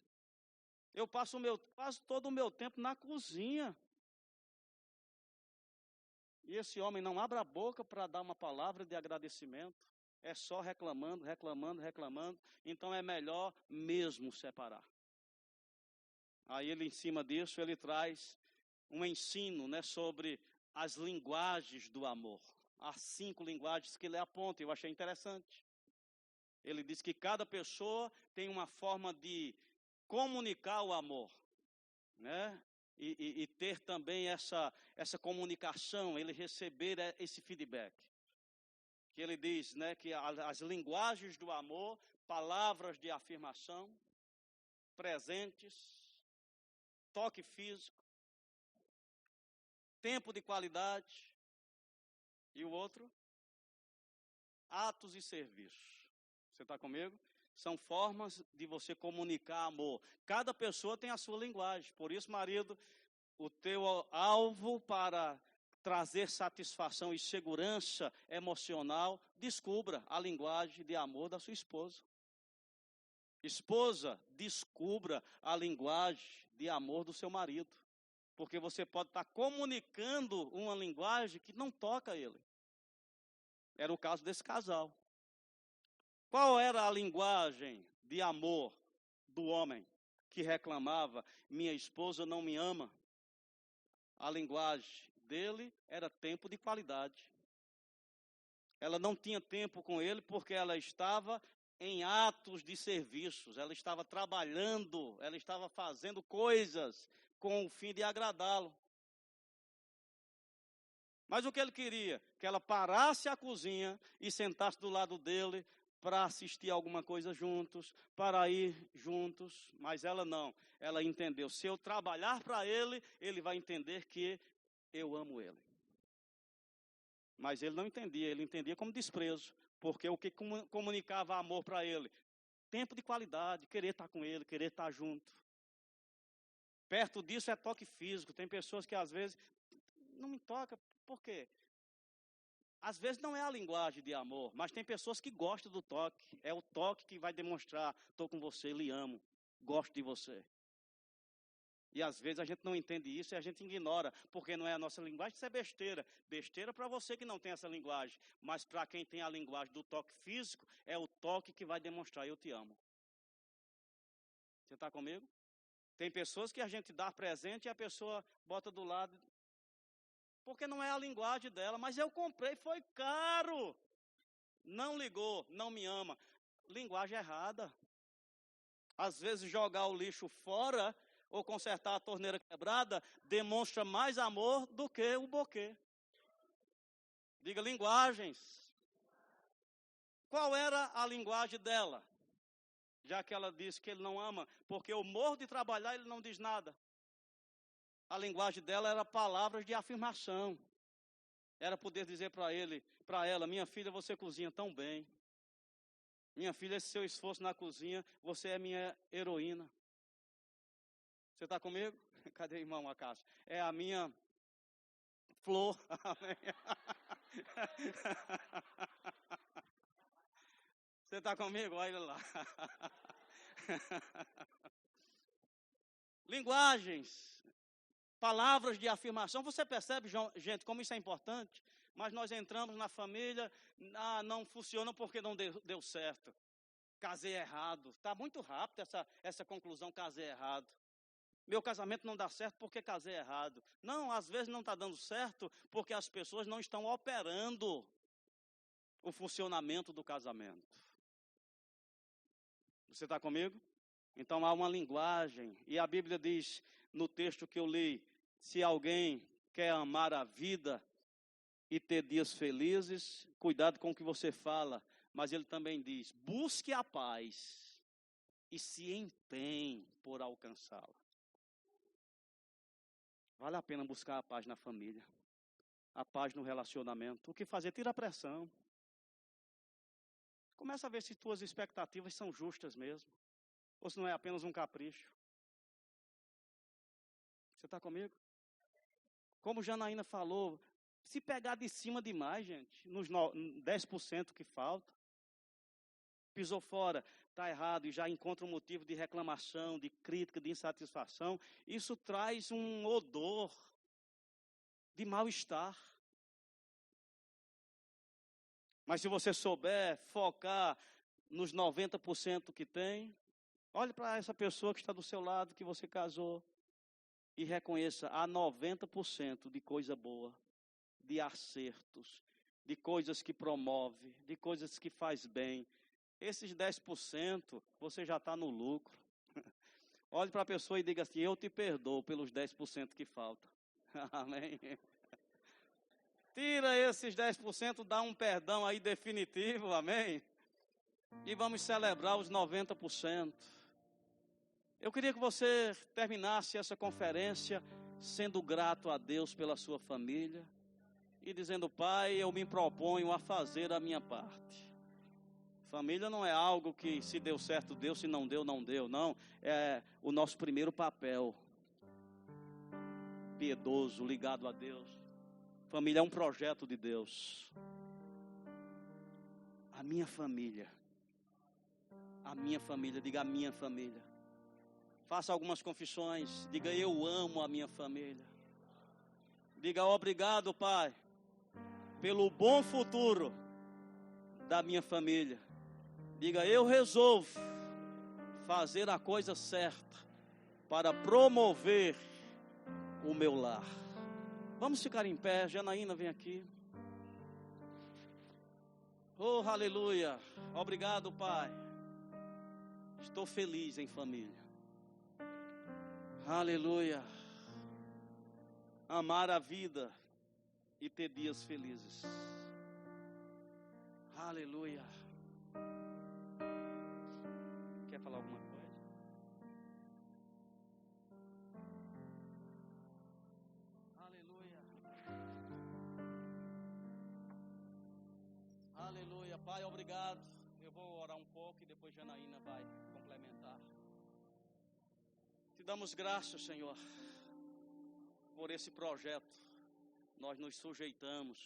Eu passo quase todo o meu tempo na cozinha. E esse homem não abre a boca para dar uma palavra de agradecimento. É só reclamando. Então é melhor mesmo separar. Aí ele, em cima disso, ele traz um ensino, né, sobre as linguagens do amor. As 5 linguagens que ele aponta, eu achei interessante. Ele diz que cada pessoa tem uma forma de comunicar o amor, né? E ter também essa comunicação, ele receber esse feedback. Que ele diz, né, que as linguagens do amor, palavras de afirmação, presentes, toque físico, tempo de qualidade, e o outro, atos e serviços. Você está comigo? São formas de você comunicar amor. Cada pessoa tem a sua linguagem. Por isso, marido, o teu alvo para trazer satisfação e segurança emocional, descubra a linguagem de amor da sua esposa. Esposa, descubra a linguagem de amor do seu marido. Porque você pode estar comunicando uma linguagem que não toca ele. Era o caso desse casal. Qual era a linguagem de amor do homem que reclamava: minha esposa não me ama? A linguagem dele era tempo de qualidade. Ela não tinha tempo com ele porque ela estava em atos de serviços, ela estava trabalhando, ela estava fazendo coisas com o fim de agradá-lo. Mas o que ele queria? Que ela parasse a cozinha e sentasse do lado dele para assistir alguma coisa juntos, para ir juntos. Mas ela não, ela entendeu: se eu trabalhar para ele, ele vai entender que eu amo ele. Mas ele não entendia, ele entendia como desprezo, porque o que comunicava amor para ele? Tempo de qualidade, querer estar com ele, querer estar junto. Perto disso é toque físico. Tem pessoas que às vezes não me tocam, por quê? Às vezes não é a linguagem de amor, mas tem pessoas que gostam do toque. É o toque que vai demonstrar: estou com você, lhe amo, gosto de você. E às vezes a gente não entende isso e a gente ignora, porque não é a nossa linguagem. Isso é besteira. Besteira para você que não tem essa linguagem. Mas para quem tem a linguagem do toque físico, é o toque que vai demonstrar: eu te amo. Você está comigo? Tem pessoas que a gente dá presente e a pessoa bota do lado, porque não é a linguagem dela. Mas eu comprei, foi caro. Não ligou, não me ama. Linguagem errada. Às vezes jogar o lixo fora ou consertar a torneira quebrada demonstra mais amor do que o buquê. Diga: linguagens. Qual era a linguagem dela? Já que ela disse que ele não ama, porque eu morro de trabalhar, ele não diz nada. A linguagem dela era palavras de afirmação. Era poder dizer para ela: minha filha, você cozinha tão bem. Minha filha, esse seu esforço na cozinha, você é minha heroína. Você está comigo? Cadê o irmão Acácio? É a minha flor. Você está comigo? Olha lá. Linguagens, palavras de afirmação. Você percebe, gente, como isso é importante? Mas nós entramos na família, não funciona porque não deu certo. Casei errado. Está muito rápido essa conclusão: casei errado. Meu casamento não dá certo porque casei errado. Não, às vezes não está dando certo porque as pessoas não estão operando o funcionamento do casamento. Você está comigo? Então há uma linguagem. E a Bíblia diz, no texto que eu li: se alguém quer amar a vida, e ter dias felizes. Cuidado com o que você fala, mas ele também diz: busque a paz e se empenhe por alcançá-la. Vale a pena buscar a paz na família, a paz no relacionamento. O que fazer? Tira a pressão. Começa a ver se tuas expectativas são justas mesmo, ou se não é apenas um capricho. Você está comigo? Como Janaína falou, se pegar de cima demais, gente, nos 10% que falta, pisou fora, está errado e já encontra um motivo de reclamação, de crítica, de insatisfação, isso traz um odor de mal-estar. Mas se você souber focar nos 90% que tem, olhe para essa pessoa que está do seu lado, que você casou, e reconheça: há 90% de coisa boa, de acertos, de coisas que promove, de coisas que faz bem. Esses 10% você já está no lucro. Olhe para a pessoa e diga assim: eu te perdoo pelos 10% que faltam. Amém? Tira esses 10%, dá um perdão aí definitivo, amém? E vamos celebrar os 90%. Eu queria que você terminasse essa conferência sendo grato a Deus pela sua família e dizendo: Pai, eu me proponho a fazer a minha parte. Família não é algo que se deu certo deu, se não deu, não deu, não. É o nosso primeiro papel piedoso, ligado a Deus. Família é um projeto de Deus. A minha família, diga: a minha família. Faça algumas confissões, diga: eu amo a minha família. Diga: obrigado, Pai, pelo bom futuro da minha família. Diga: eu resolvo fazer a coisa certa para promover o meu lar. Vamos ficar em pé. Janaína, vem aqui. Oh, aleluia. Obrigado, Pai. Estou feliz em família. Aleluia. Amar a vida e ter dias felizes. Aleluia. Quer falar alguma coisa? Aleluia. Aleluia. Pai, obrigado. Eu vou orar um pouco e depois Janaína vai complementar. Te damos graças, Senhor, por esse projeto. Nós nos sujeitamos.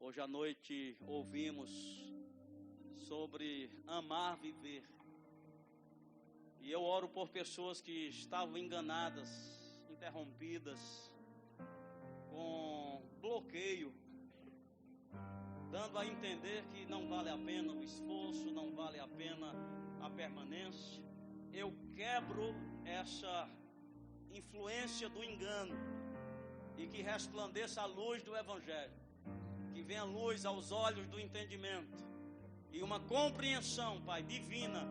Hoje à noite ouvimos sobre amar viver. E eu oro por pessoas que estavam enganadas, interrompidas, com bloqueio, dando a entender que não vale a pena o esforço, não vale a pena a permanência. Eu quebro essa influência do engano e que resplandeça a luz do Evangelho, que venha luz aos olhos do entendimento e uma compreensão, Pai, divina,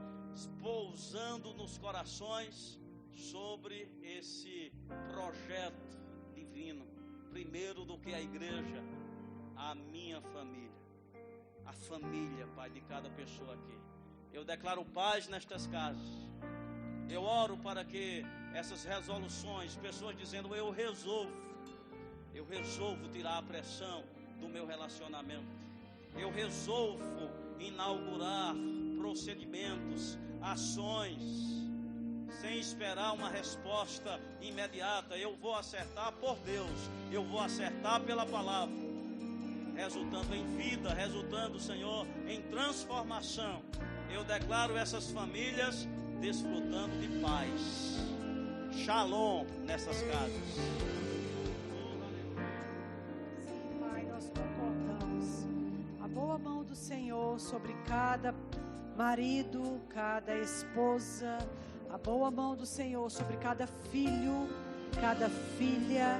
pousando nos corações sobre esse projeto divino. Primeiro do que a igreja, a minha família, a família, Pai, de cada pessoa aqui. Eu declaro paz nestas casas. Eu oro para que essas resoluções, pessoas dizendo: eu resolvo tirar a pressão do meu relacionamento. Eu resolvo inaugurar procedimentos, ações, sem esperar uma resposta imediata. Eu vou acertar por Deus, eu vou acertar pela palavra, resultando em vida, resultando, Senhor, em transformação. Eu declaro essas famílias desfrutando de paz, shalom nessas casas. Sim, Pai, nós concordamos. A boa mão do Senhor sobre cada marido, cada esposa, a boa mão do Senhor sobre cada filho, cada filha,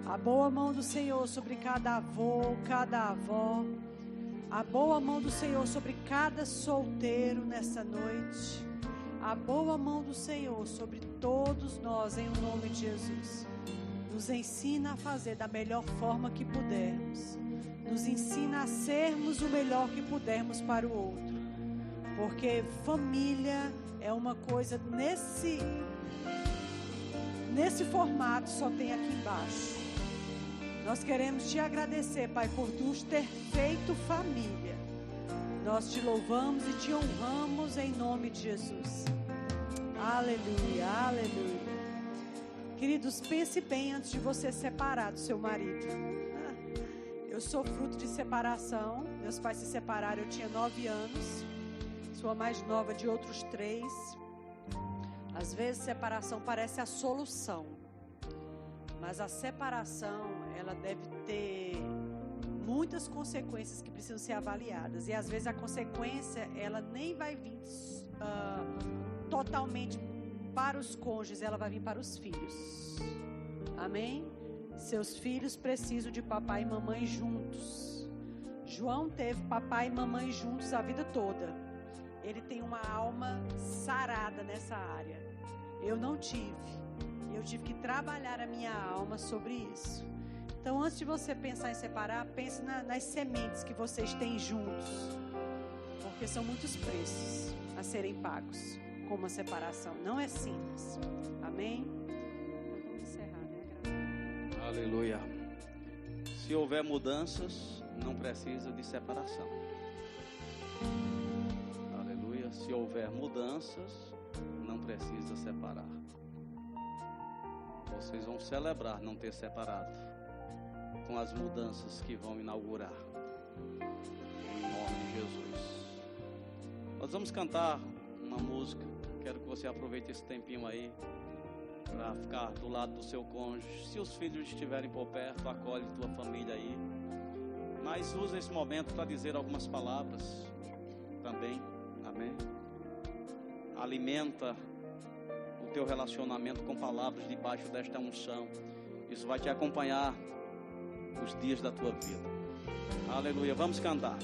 a boa mão do Senhor sobre cada avô, cada avó, a boa mão do Senhor sobre cada solteiro nessa noite, a boa mão do Senhor sobre todos nós, em nome de Jesus. Nos ensina a fazer da melhor forma que pudermos. Nos ensina a sermos o melhor que pudermos para o outro. Porque família é uma coisa nesse formato só tem aqui embaixo. Nós queremos te agradecer, Pai, por tu ter feito família. Nós te louvamos e te honramos em nome de Jesus. Aleluia, aleluia. Queridos, pense bem antes de você separar do seu marido. Eu sou fruto de separação. Meus pais se separaram, eu tinha 9 anos. Sou a mais nova de outros 3. Às vezes separação parece a solução. Mas a separação, ela deve ter muitas consequências que precisam ser avaliadas. E às vezes a consequência, ela nem vai vir totalmente para os cônjuges, ela vai vir para os filhos. Amém? Seus filhos precisam de papai e mamãe juntos. João teve papai e mamãe juntos a vida toda. Ele tem uma alma sarada nessa área. Eu não tive. Eu tive que trabalhar a minha alma sobre isso. Então, antes de você pensar em separar, pense nas sementes que vocês têm juntos. Porque são muitos preços a serem pagos com uma separação. Não é simples. Amém? Vamos encerrar, né? Aleluia. Se houver mudanças, não precisa de separação. Aleluia. Se houver mudanças, não precisa separar. Vocês vão celebrar não ter separado com as mudanças que vão inaugurar. Em nome de Jesus. Nós vamos cantar uma música. Quero que você aproveite esse tempinho aí para ficar do lado do seu cônjuge. Se os filhos estiverem por perto, acolhe tua família aí. Mas usa esse momento para dizer algumas palavras também. Amém? Alimenta o teu relacionamento com palavras debaixo desta unção. Isso vai te acompanhar os dias da tua vida. Aleluia. Vamos cantar.